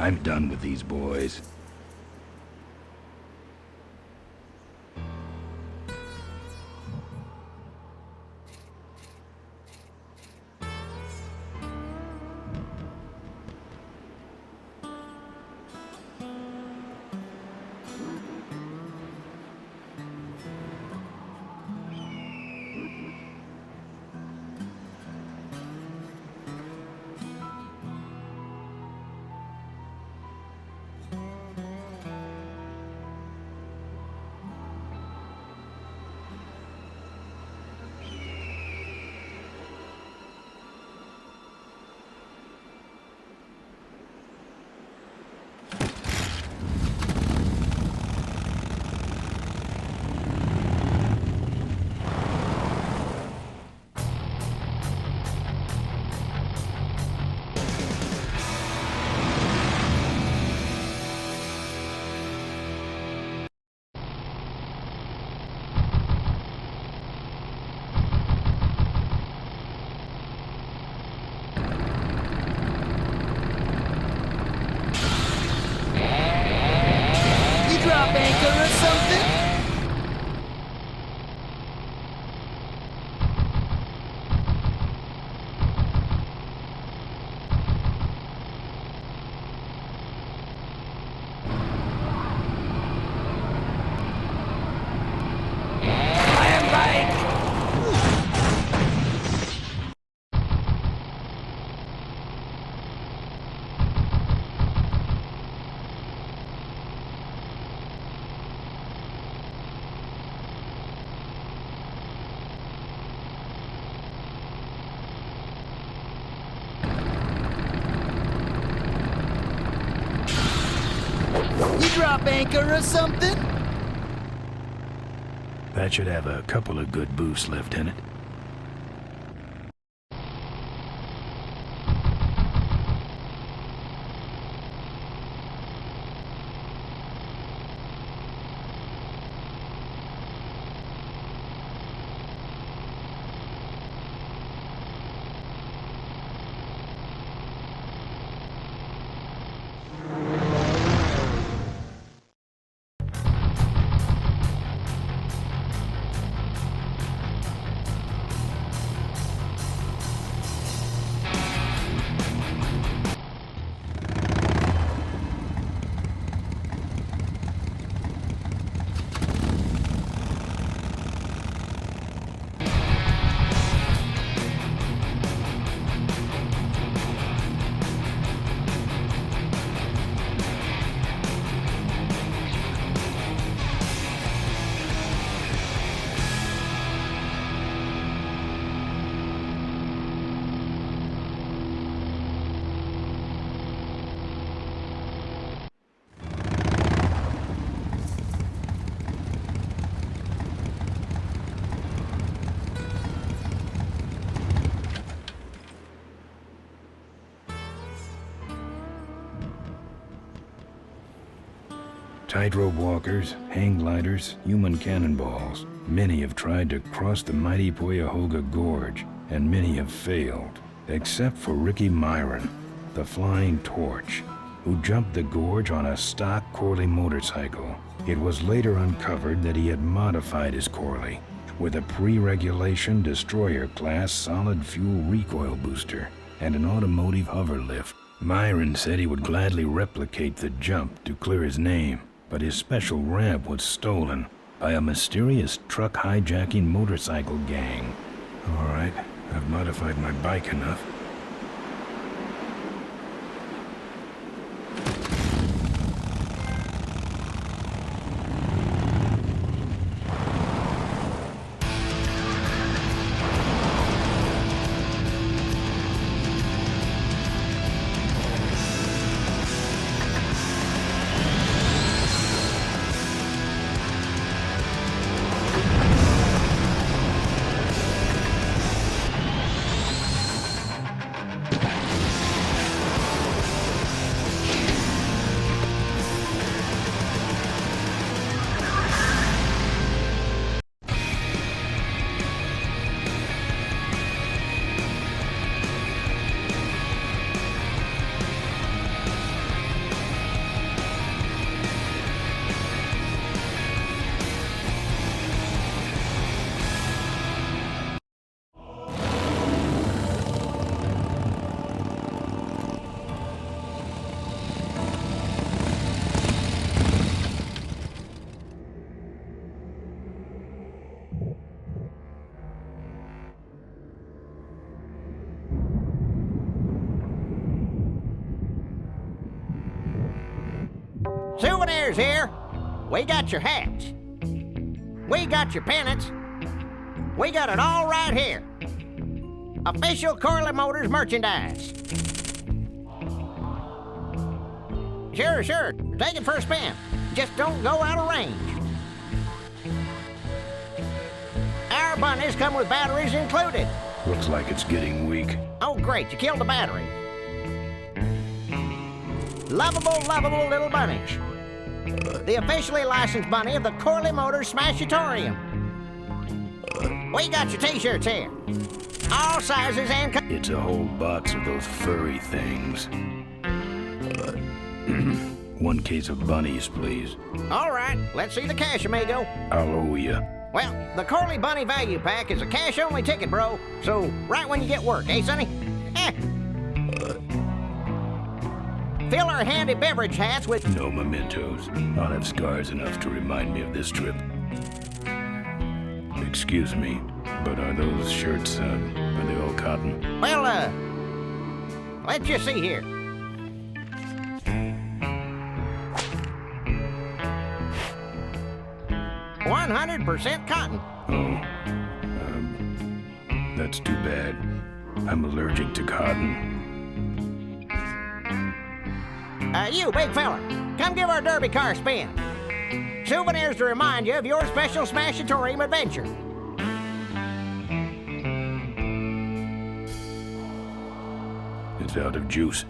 A: I'm done with these boys.
I: You drop anchor or something?
A: That should have a couple of good boosts left in it. Tightrope walkers, hang gliders, human cannonballs. Many have tried to cross the mighty Cuyahoga Gorge, and many have failed, except for Ricky Myron, the Flying Torch, who jumped the gorge on a stock Corley motorcycle. It was later uncovered that he had modified his Corley with a pre-regulation destroyer-class solid fuel recoil booster and an automotive hover lift. Myron said he would gladly replicate the jump to clear his name, but his special ramp was stolen by a mysterious truck hijacking motorcycle gang. All right, I've modified my bike enough.
B: Souvenirs here. We got your hats. We got your pennants. We got it all right here. Official Corley Motors merchandise. Sure. Take it for a spin. Just don't go out of range. Our bunnies come with batteries included.
A: Looks like it's getting weak.
B: Oh, great. You killed the battery. Lovable little bunnies. The officially licensed bunny of the Corley Motors Smashatorium. We got your t-shirts here. All sizes and...
A: It's a whole box of those furry things. One case of bunnies, please.
B: All right, let's see the cash, amigo.
A: I'll owe you.
B: Well, the Corley Bunny Value Pack is a cash-only ticket, bro. So, right when you get work, eh, Sonny? Fill our handy beverage hats with...
A: No mementos. I'll have scars enough to remind me of this trip. Excuse me, but are those shirts, are they all cotton?
B: Well, let's just see here. "100% cotton."
A: Oh, that's too bad. I'm allergic to cotton.
B: You, big fella, come give our derby car a spin. Souvenirs to remind you of your special Smashatorium adventure.
A: It's out of juice.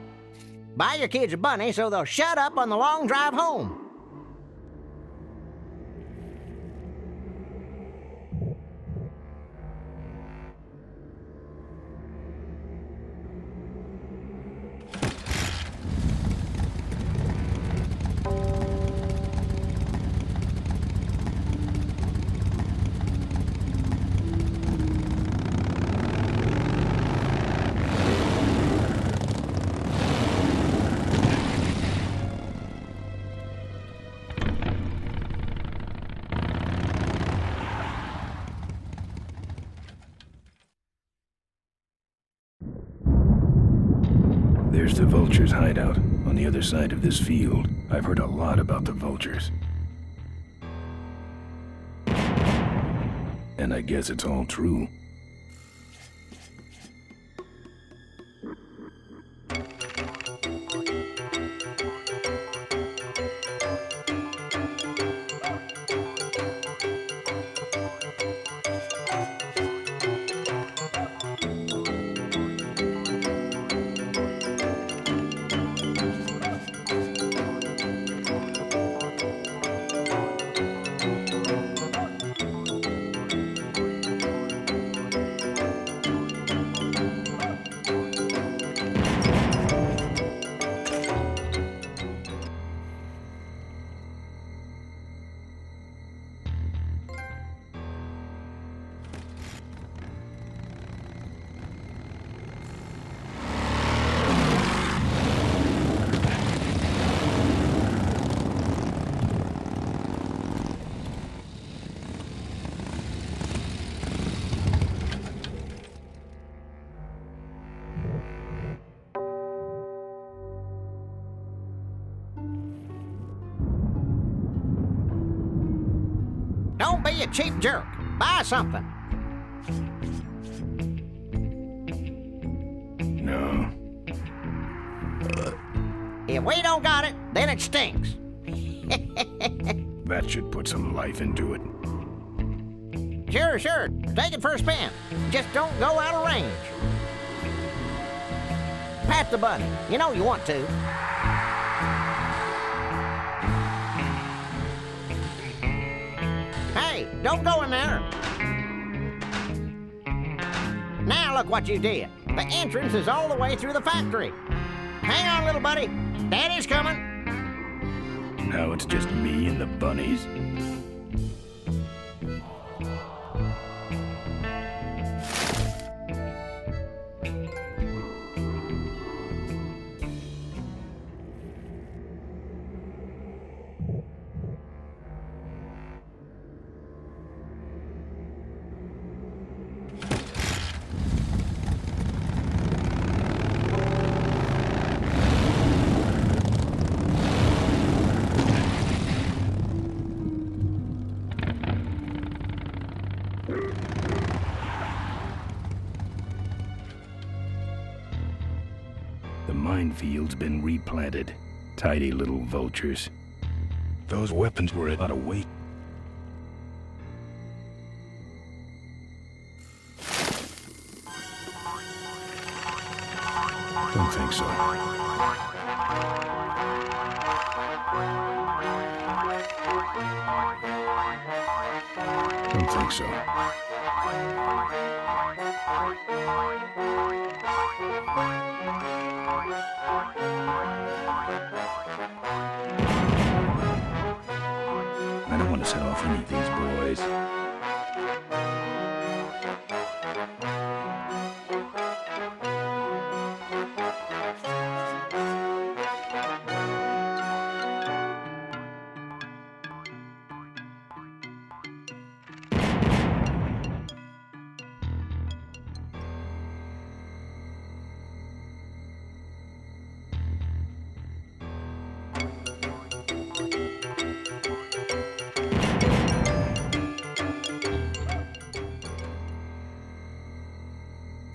B: Buy your kids a bunny so they'll shut up on the long drive home.
A: There's the vultures' hideout on the other side of this field. I've heard a lot about the vultures. And I guess it's all true.
B: Don't be a cheap jerk. Buy something.
A: No.
B: If we don't got it, then it stinks.
A: That should put some life into it.
B: Sure. Take it for a spin. Just don't go out of range. Pat the bunny. You know you want to. Hey, don't go in there. Now look what you did. The entrance is all the way through the factory. Hang on, little buddy. Daddy's coming.
A: Now it's just me and the bunnies. The minefield's been replanted. Tidy little vultures. Those weapons were a lot of weight. Don't think so. Don't think so. I don't want to set off any of these boys.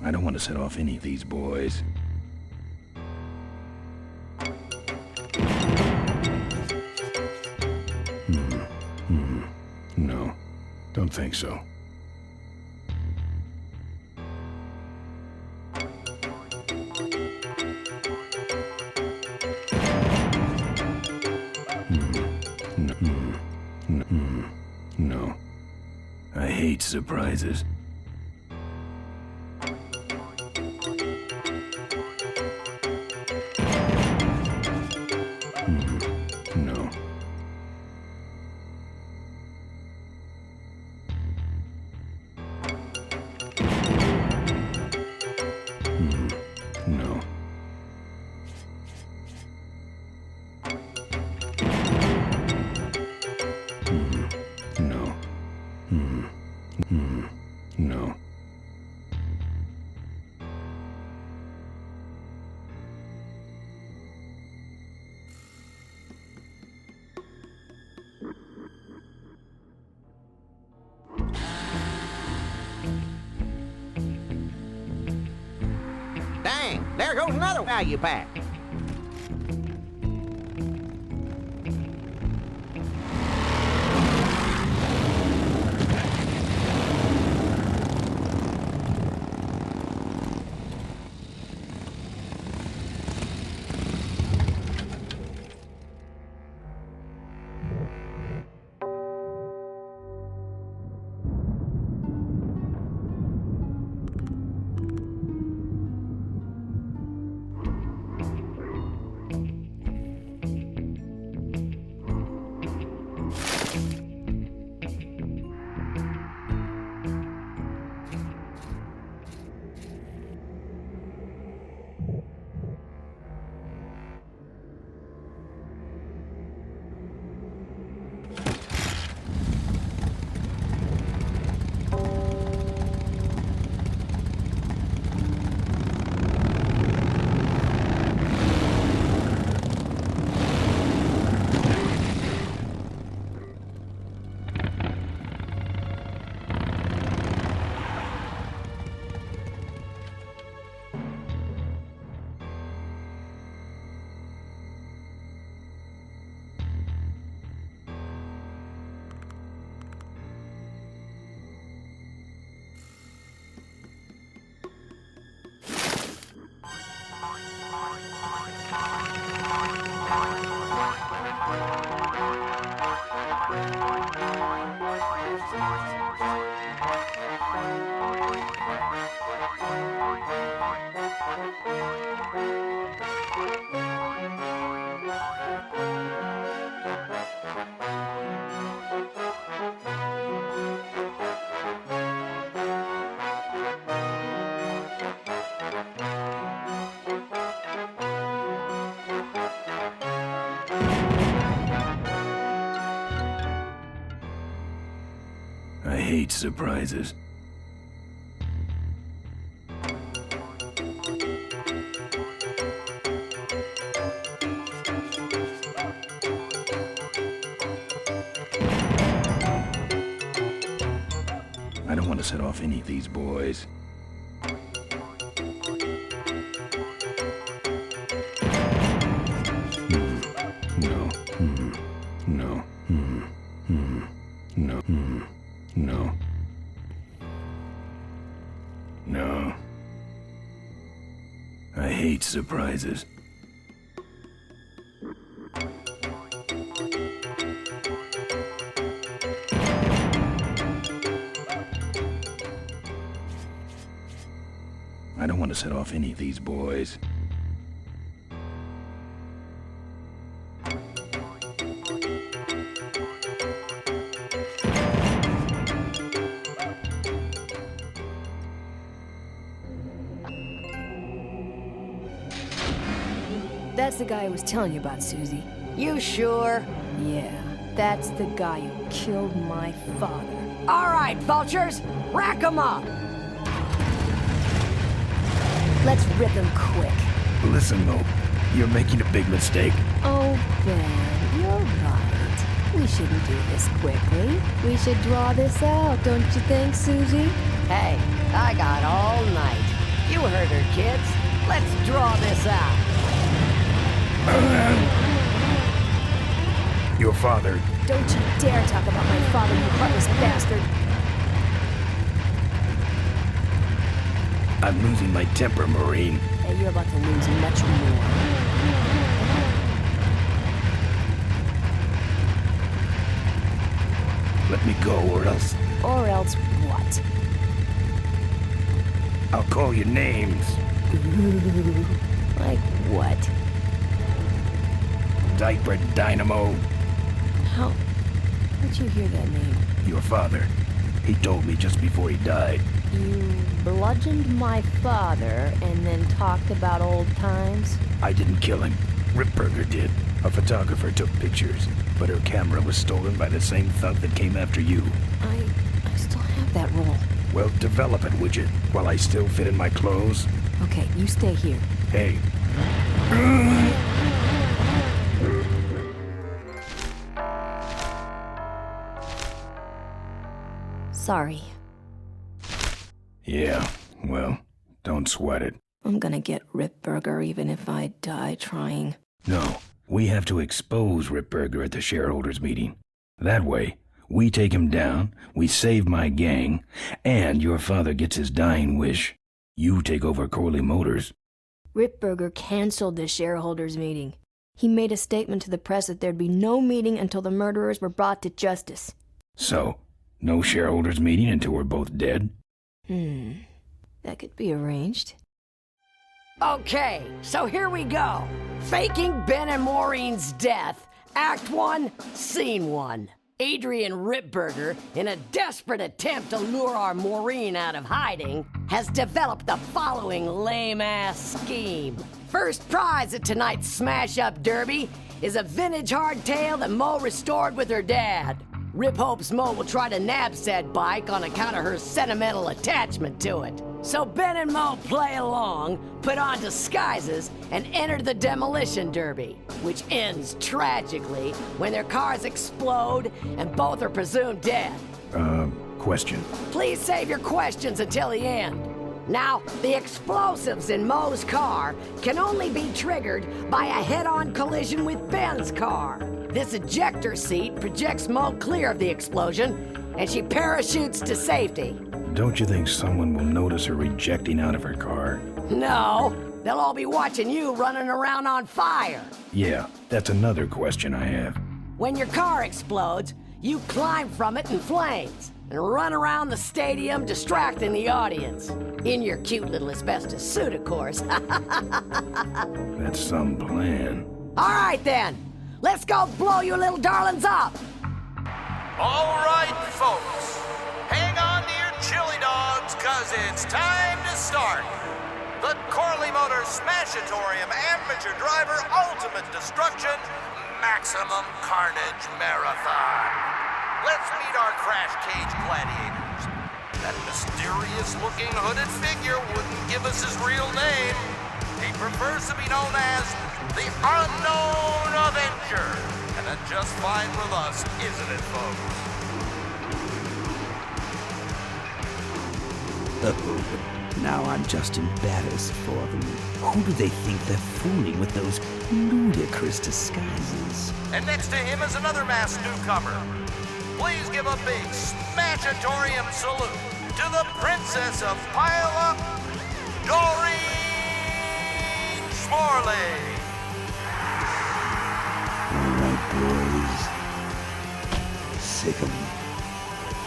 A: I don't want to set off any of these boys. Don't think so. No. I hate surprises. No. No. No. No.
B: Dang, there goes another value pack.
A: I hate surprises. I don't want to set off any of these boys. No. No. No. No. No. I hate surprises. I don't want to set off any of these boys.
K: That's the guy I was telling you about, Susie.
R: You sure?
K: Yeah, that's the guy who killed my father.
R: All right, vultures, rack 'em up.
K: Let's rip him quick.
A: Listen, Mo, you're making a big mistake.
K: Oh, Ben, you're right. We shouldn't do this quickly. We should draw this out, don't you think, Susie?
R: Hey, I got all night. You heard her, kids. Let's draw this out.
A: Your father.
K: Don't you dare talk about my father, you heartless bastard.
A: I'm losing my temper, Marine.
K: Hey, you're about to lose much more.
A: Let me go, or else
K: Or else what?
A: I'll call you names.
K: Like what?
A: Diaper Dynamo.
K: How? How'd you hear that name?
A: Your father. He told me just before he died.
K: You bludgeoned my father and then talked about old times?
A: I didn't kill him. Ripburger did. A photographer took pictures, but her camera was stolen by the same thug that came after you.
K: I still have that roll.
A: Well, develop it, would you? While I still fit in my clothes?
K: Okay, you stay here.
A: Hey.
K: Sorry.
A: Yeah, well, don't sweat it.
K: I'm gonna get Ripburger even if I die trying.
A: No, we have to expose Ripburger at the shareholders meeting. That way, we take him down, we save my gang, and your father gets his dying wish. You take over Corley Motors.
K: Ripburger canceled the shareholders meeting. He made a statement to the press that there'd be no meeting until the murderers were brought to justice.
A: So, no shareholders meeting until we're both dead?
K: That could be arranged.
R: Okay, so here we go. Faking Ben and Maureen's death. Act 1, Scene 1. Adrian Ripburger, in a desperate attempt to lure our Maureen out of hiding, has developed the following lame-ass scheme. First prize at tonight's smash-up derby is a vintage hardtail that Mo restored with her dad. Rip hopes Mo will try to nab said bike on account of her sentimental attachment to it. So Ben and Mo play along, put on disguises, and enter the demolition derby, which ends tragically when their cars explode and both are presumed dead.
A: Question.
R: Please save your questions until the end. Now, the explosives in Mo's car can only be triggered by a head-on collision with Ben's car. This ejector seat projects Mo clear of the explosion, and she parachutes to safety.
A: Don't you think someone will notice her ejecting out of her car?
R: No, they'll all be watching you running around on fire.
A: Yeah, that's another question I have.
R: When your car explodes, you climb from it in flames and run around the stadium distracting the audience. In your cute little asbestos suit, of course.
A: That's some plan.
R: All right, then. Let's go blow you little darlings up.
L: All right, folks. Hang on to your chili dogs, cause it's time to start. The Corley Motors Smashatorium Amateur Driver Ultimate Destruction Maximum Carnage Marathon. Let's meet our crash cage gladiators. That mysterious-looking hooded figure wouldn't give us his real name. He prefers to be known as the Unknown Avenger. And that's just fine with us, isn't it, folks?
C: Now I'm just embarrassed for them. Who do they think they're fooling with those ludicrous disguises?
L: And next to him is another masked newcomer. Please give a big Smashatorium salute to the Princess of Pile-Up, Doreen Smorley.
C: All right, boys. Sick 'em.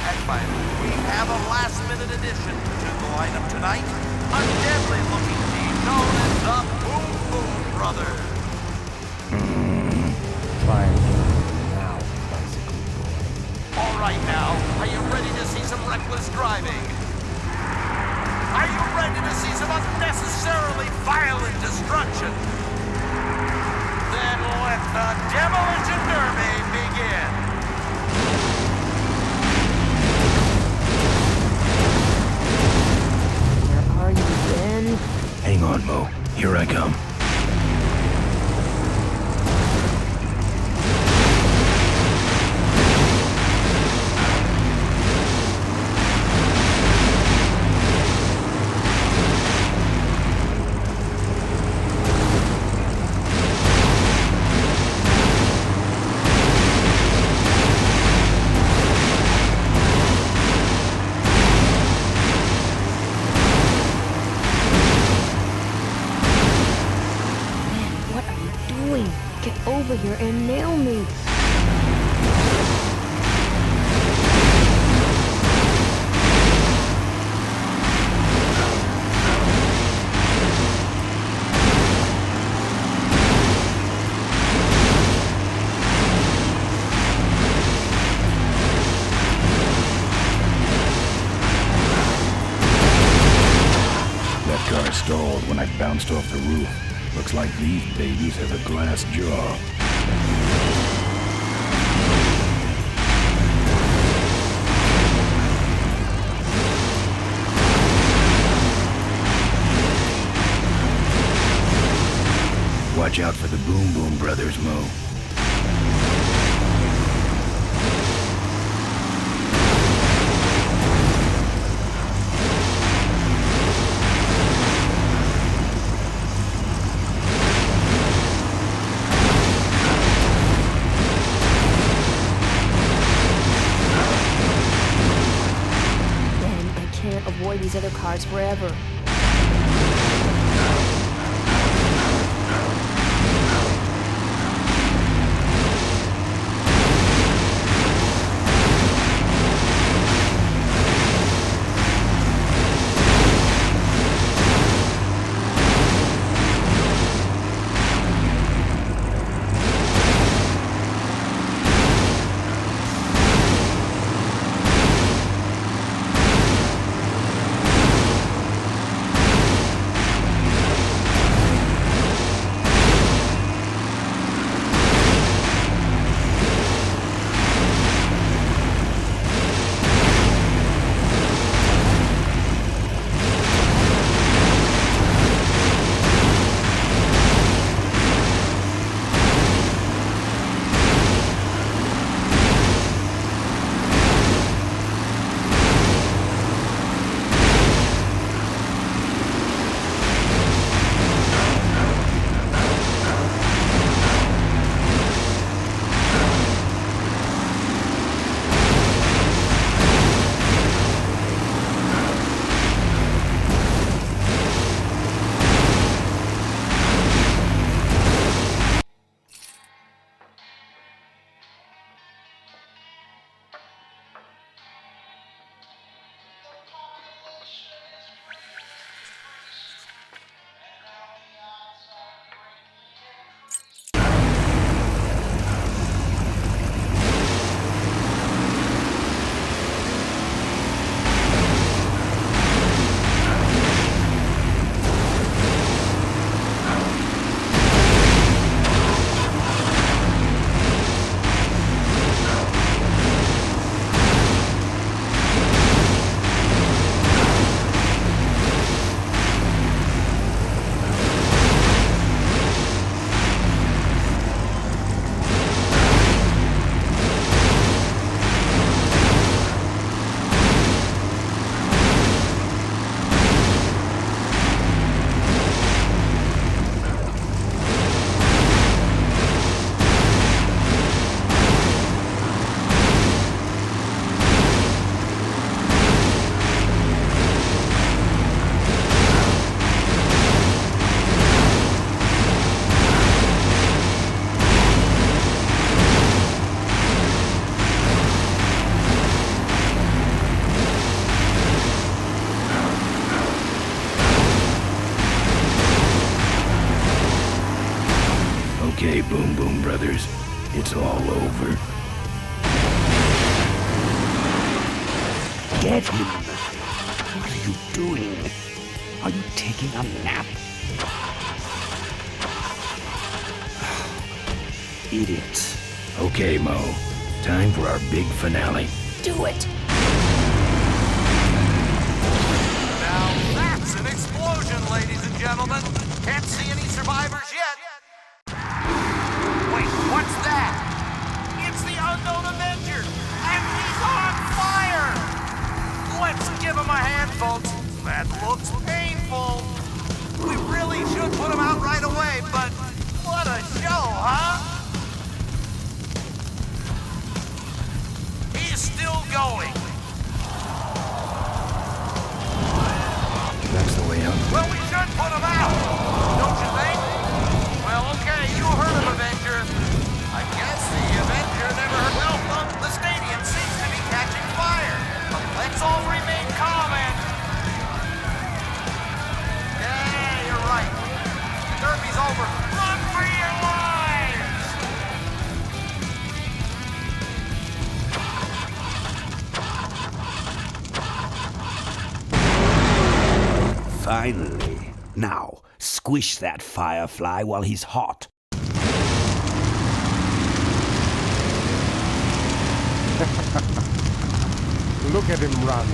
L: And finally, we have a last-minute addition to the lineup tonight. A deadly-looking team known as the Boom Boom Brothers.
G: Try now, bicycle boy.
L: All right now, are you ready to see some reckless driving? Are you ready to see some unnecessarily violent destruction? Then let the Demolition Derby begin.
K: Where are you, Ben?
A: Hang on, Mo. Here I come. when I bounced off the roof. Looks like these babies have a glass jaw. Watch out for the Boom Boom Brothers, Mo.
K: Avoid these other cars forever.
A: Okay, Boom Boom Brothers, it's all over.
C: Get him! What are you doing? Are you taking a nap? Idiots.
A: Okay, Mo. Time for our big finale.
R: Do it!
L: Now that's an explosion, ladies and gentlemen. Can't see any survivors yet. Wait, what's that? It's the unknown Avenger, and he's on fire! Let's give him a hand, folks. That looks painful. We really should put him out right away, but what a show, huh? He is still going.
A: That's the way out.
L: Well, we should put him out, don't you think? Well, okay, you heard of Avenger. I guess the Avenger never heard. Well, the stadium seems to be catching fire. Let's all remain calm and... Yeah, you're right. The derby's over. Run for your lives!
C: Finally, Now, squish that firefly while he's hot.
G: Look at him run.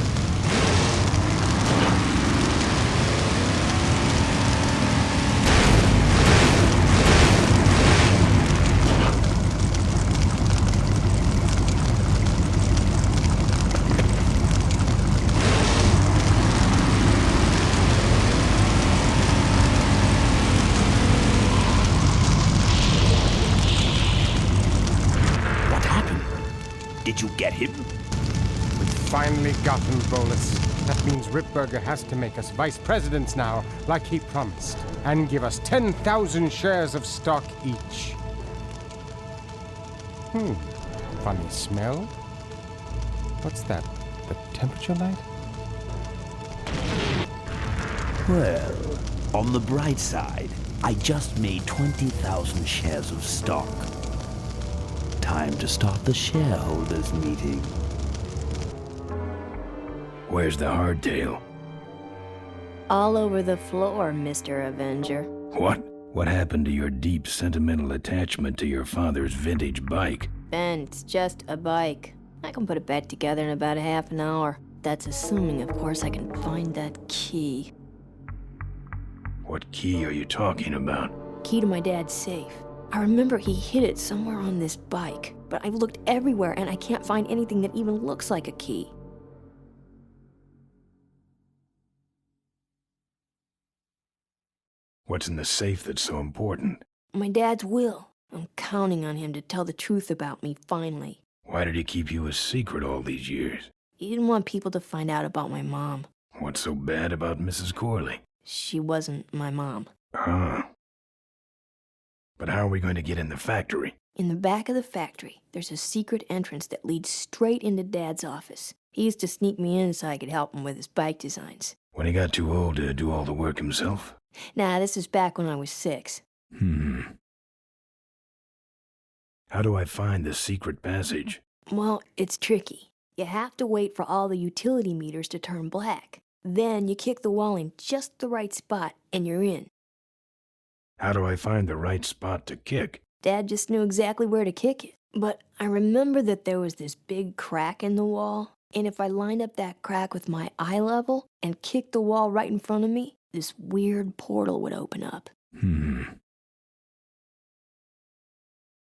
C: What happened? Did you get him?
G: We finally got him, Bolus. That means Ripburger has to make us vice presidents now, like he promised, and give us 10,000 shares of stock each. Funny smell. What's that? The temperature light?
C: Well, on the bright side, I just made 20,000 shares of stock. Time to start the shareholders meeting.
A: Where's the hardtail?
K: All over the floor, Mr. Avenger.
A: What? What happened to your deep sentimental attachment to your father's vintage bike?
K: Ben, it's just a bike. I can put it back together in about a half an hour. That's assuming, of course, I can find that key.
A: What key are you talking about?
K: Key to my dad's safe. I remember he hid it somewhere on this bike, but I've looked everywhere and I can't find anything that even looks like a key.
A: What's in the safe that's so important?
K: My dad's will. I'm counting on him to tell the truth about me, finally.
A: Why did he keep you a secret all these years?
K: He didn't want people to find out about my mom.
A: What's so bad about Mrs. Corley?
K: She wasn't my mom.
A: Huh. But how are we going to get in the factory?
K: In the back of the factory, there's a secret entrance that leads straight into Dad's office. He used to sneak me in so I could help him with his bike designs.
A: When he got too old to do all the work himself?
K: Nah, this is back when I was 6.
A: How do I find the secret passage?
K: Well, it's tricky. You have to wait for all the utility meters to turn black. Then you kick the wall in just the right spot, and you're in.
A: How do I find the right spot to kick?
K: Dad just knew exactly where to kick it. But I remember that there was this big crack in the wall, and if I lined up that crack with my eye level and kicked the wall right in front of me, this weird portal would open up.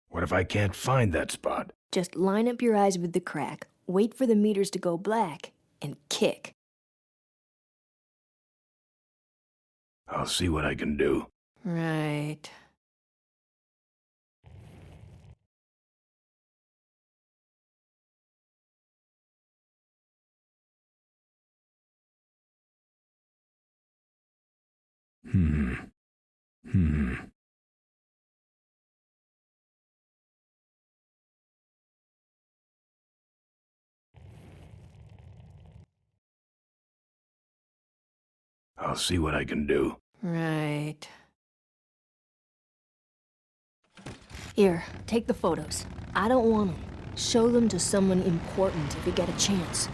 A: What if I can't find that spot?
K: Just line up your eyes with the crack, wait for the meters to go black, and kick.
A: I'll see what I can do.
K: Right.
A: I'll see what I can do.
K: Right. Here, take the photos. I don't want them. Show them to someone important if you get a chance.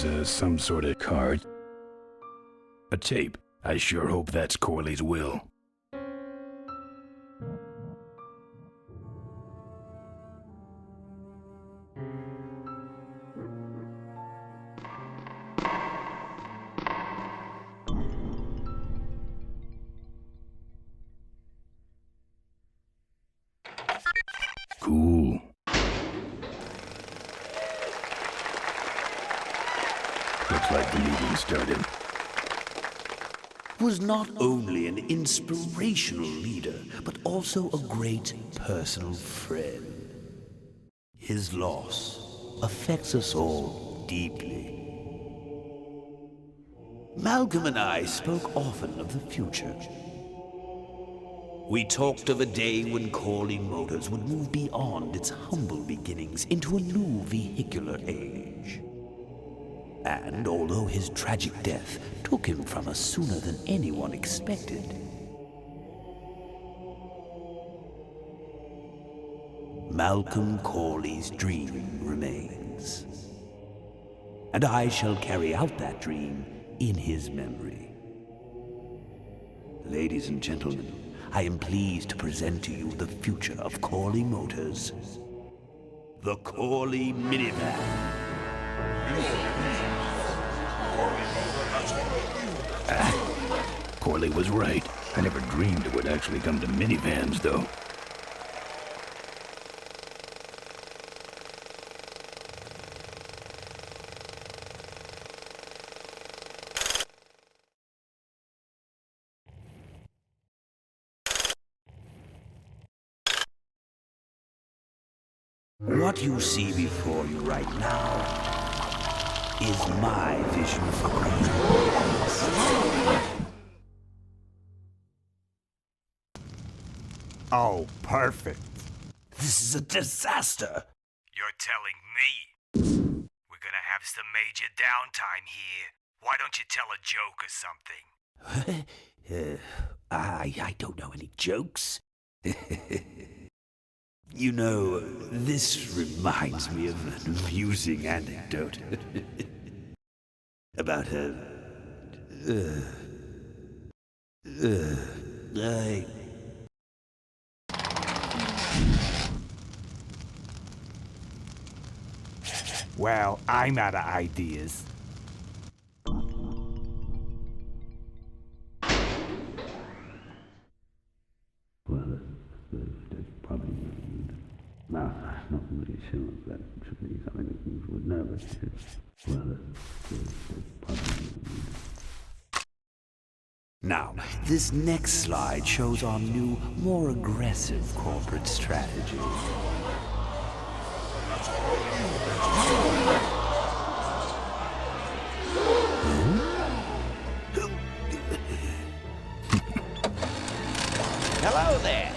A: There's some sort of card. A tape. I sure hope that's Corley's will. Cool. Looks like the meeting started.
C: Was not only an inspirational leader, but also a great personal friend. His loss affects us all deeply. Malcolm and I spoke often of the future. We talked of a day when Corley Motors would move beyond its humble beginnings into a new vehicular age. And although his tragic death took him from us sooner than anyone expected, Malcolm Corley's dream remains. And I shall carry out that dream in his memory. Ladies and gentlemen, I am pleased to present to you the future of Corley Motors. The Corley Minivan.
A: Corley was right. I never dreamed it would actually come to minivans, though.
C: What you see before you right now is my vision for greatness.
I: Oh, perfect.
C: This is a disaster.
S: You're telling me we're gonna have some major downtime here. Why don't you tell a joke or something?
C: I don't know any jokes. You know, this reminds me of an amusing anecdote about
I: Well, I'm out of ideas.
C: Well, that's probably not really sure that should be something that you would know, but well, that's probably. Now, this next slide shows our new, more aggressive corporate strategy.
B: Hello there.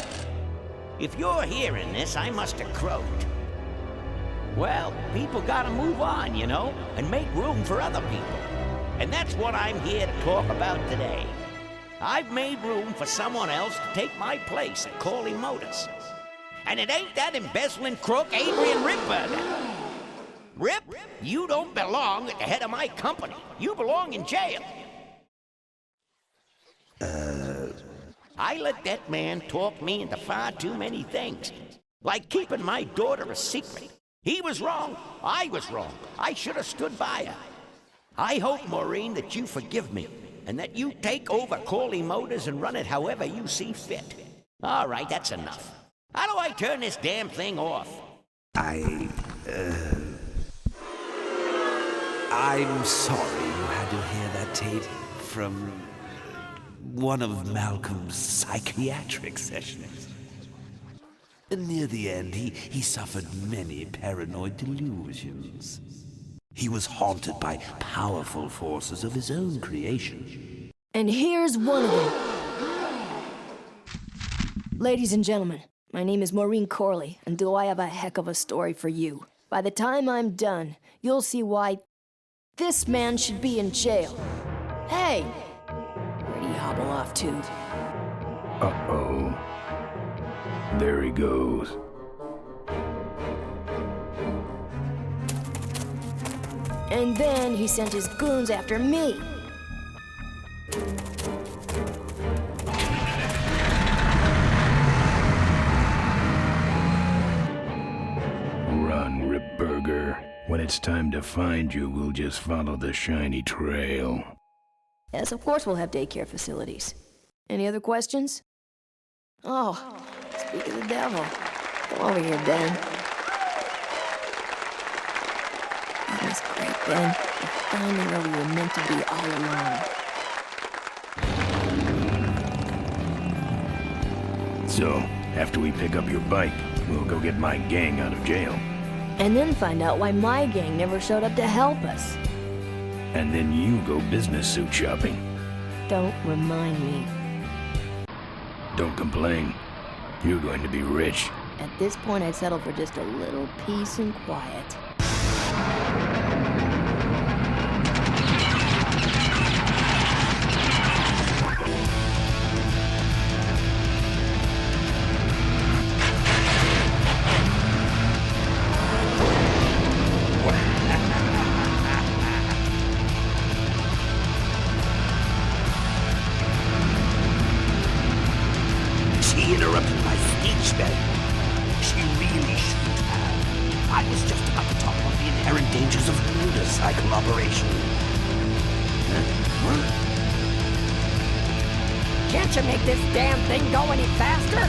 B: If you're hearing this, I must have croaked. Well, people gotta move on, you know, and make room for other people. And that's what I'm here to talk about today. I've made room for someone else to take my place at Corley Motors. And it ain't that embezzling crook Adrian Ripburger. Rip, you don't belong at the head of my company. You belong in jail. I let that man talk me into far too many things. Like keeping my daughter a secret. He was wrong. I was wrong. I should have stood by her. I hope, Maureen, that you forgive me, and that you take over Corley Motors and run it however you see fit. All right, that's enough. How do I turn this damn thing off?
C: I'm sorry you had to hear that tape from one of Malcolm's psychiatric sessions. Near the end, he suffered many paranoid delusions. He was haunted by powerful forces of his own creation.
K: And here's one of them. Ladies and gentlemen, my name is Maureen Corley, and do I have a heck of a story for you. By the time I'm done, you'll see why this man should be in jail. Hey! Where'd he hobble off to?
A: Uh-oh. There he goes.
K: And then he sent his goons after me.
A: Run, Ripburger. When it's time to find you, we'll just follow the shiny trail.
K: Yes, of course we'll have daycare facilities. Any other questions? Oh, speak of the devil. Come over here, Ben. That was great, Ben. You're finally where we were meant to be all along.
A: So, after we pick up your bike, we'll go get my gang out of jail.
K: And then find out why my gang never showed up to help us.
A: And then you go business suit shopping.
K: Don't remind me.
A: Don't complain. You're going to be rich.
K: At this point, I'd settle for just a little peace and quiet.
C: She interrupted my speech then. She really shouldn't have. I was just about to talk about the inherent dangers of motorcycle operation.
R: Can't you make this damn thing go any faster?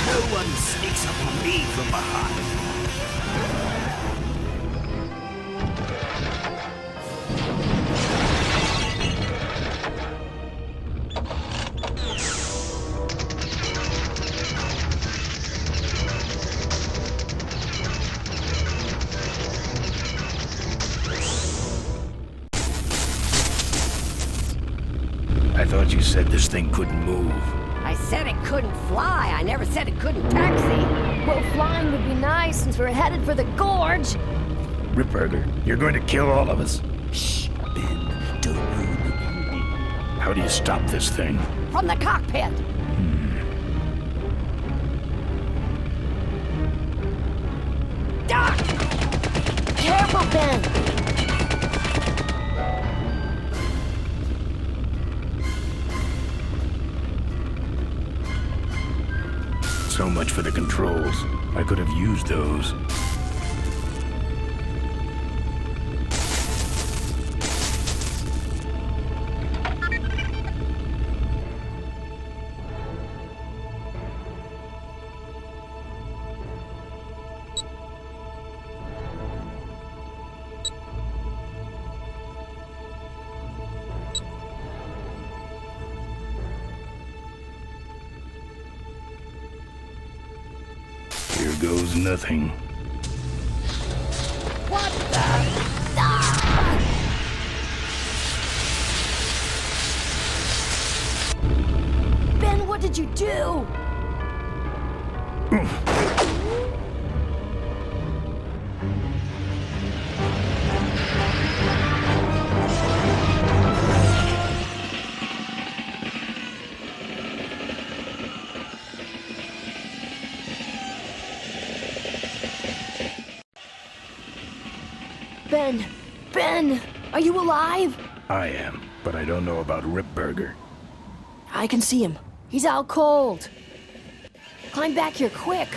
C: No one sneaks up on me from behind.
A: I thought you said this thing couldn't move.
R: I said it couldn't fly. I never said it couldn't taxi.
K: Well, flying would be nice since we're headed for the gorge.
A: Ripburger, you're going to kill all of us.
C: Shh, Ben, don't ruin the ending.
A: How do you stop this thing?
R: From the cockpit. Doc!
K: Careful, Ben!
A: So much for the controls. I could have used those. Here goes nothing.
R: What the?
K: did you do? Ben, are you alive?
A: I am, but I don't know about Ripburger.
K: I can see him. He's out cold. Climb back here, quick.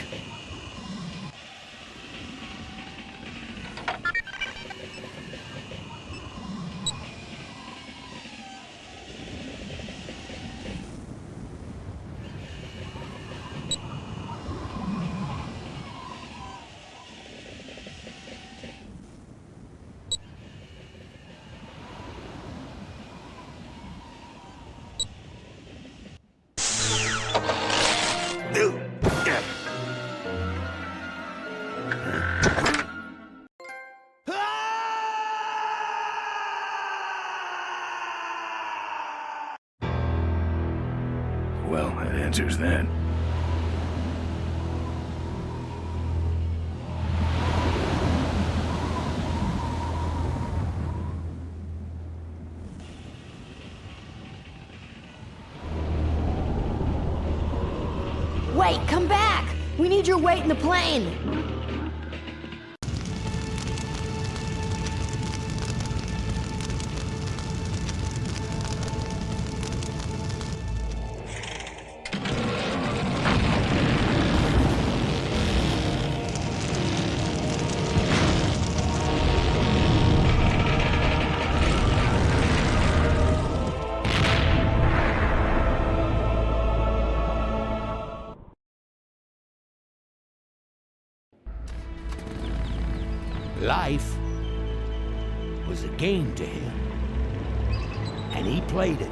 A: Well, that answers that.
K: Wait, come back! We need your weight in the plane!
B: Life was a game to him, and he played it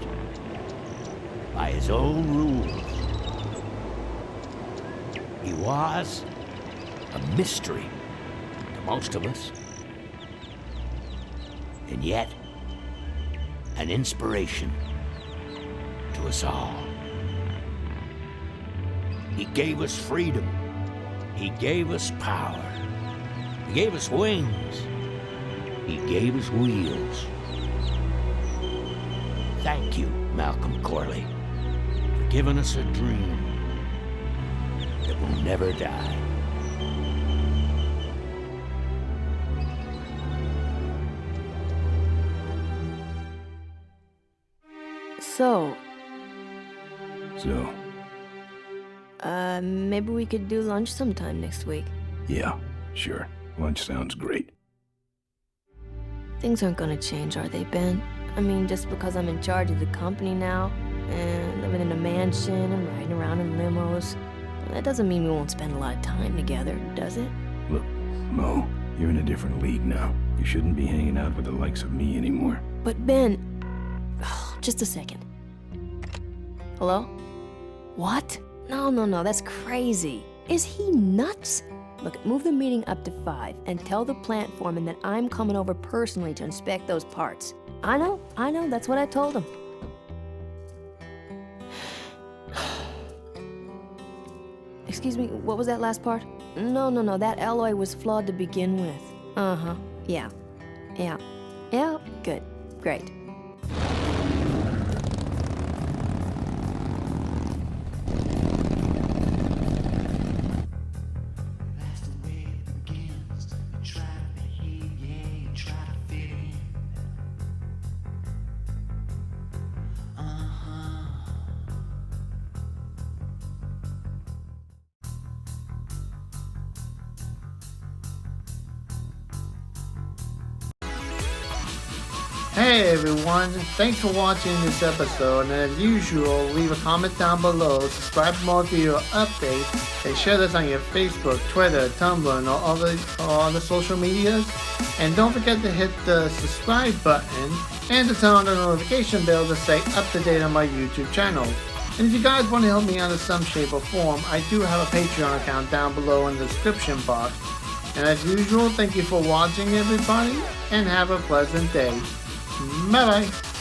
B: by his own rules. He was a mystery to most of us, and yet an inspiration to us all. He gave us freedom. He gave us power. He gave us wings. He gave us wheels. Thank you, Malcolm Corley, for giving us a dream that will never die.
K: So, maybe we could do lunch sometime next week.
A: Yeah, sure. Lunch sounds great.
K: Things aren't gonna change, are they, Ben? I mean, just because I'm in charge of the company now, and living in a mansion and riding around in limos, that doesn't mean we won't spend a lot of time together, does it?
A: Look, Mo, you're in a different league now. You shouldn't be hanging out with the likes of me anymore.
K: But Ben... just a second. Hello? What? No, that's crazy. Is he nuts? Look, move the meeting up to 5 and tell the plant foreman that I'm coming over personally to inspect those parts. I know, that's what I told him. Excuse me, what was that last part? No, that alloy was flawed to begin with. Uh-huh, yeah, good, great.
T: Hey everyone, thanks for watching this episode, and as usual, leave a comment down below, subscribe for more video updates, and share this on your Facebook, Twitter, Tumblr, and all the social medias. And don't forget to hit the subscribe button and to turn on the notification bell to stay up to date on my YouTube channel. And if you guys want to help me out in some shape or form, I do have a Patreon account down below in the description box. And as usual, thank you for watching everybody, and have a pleasant day. Bye bye.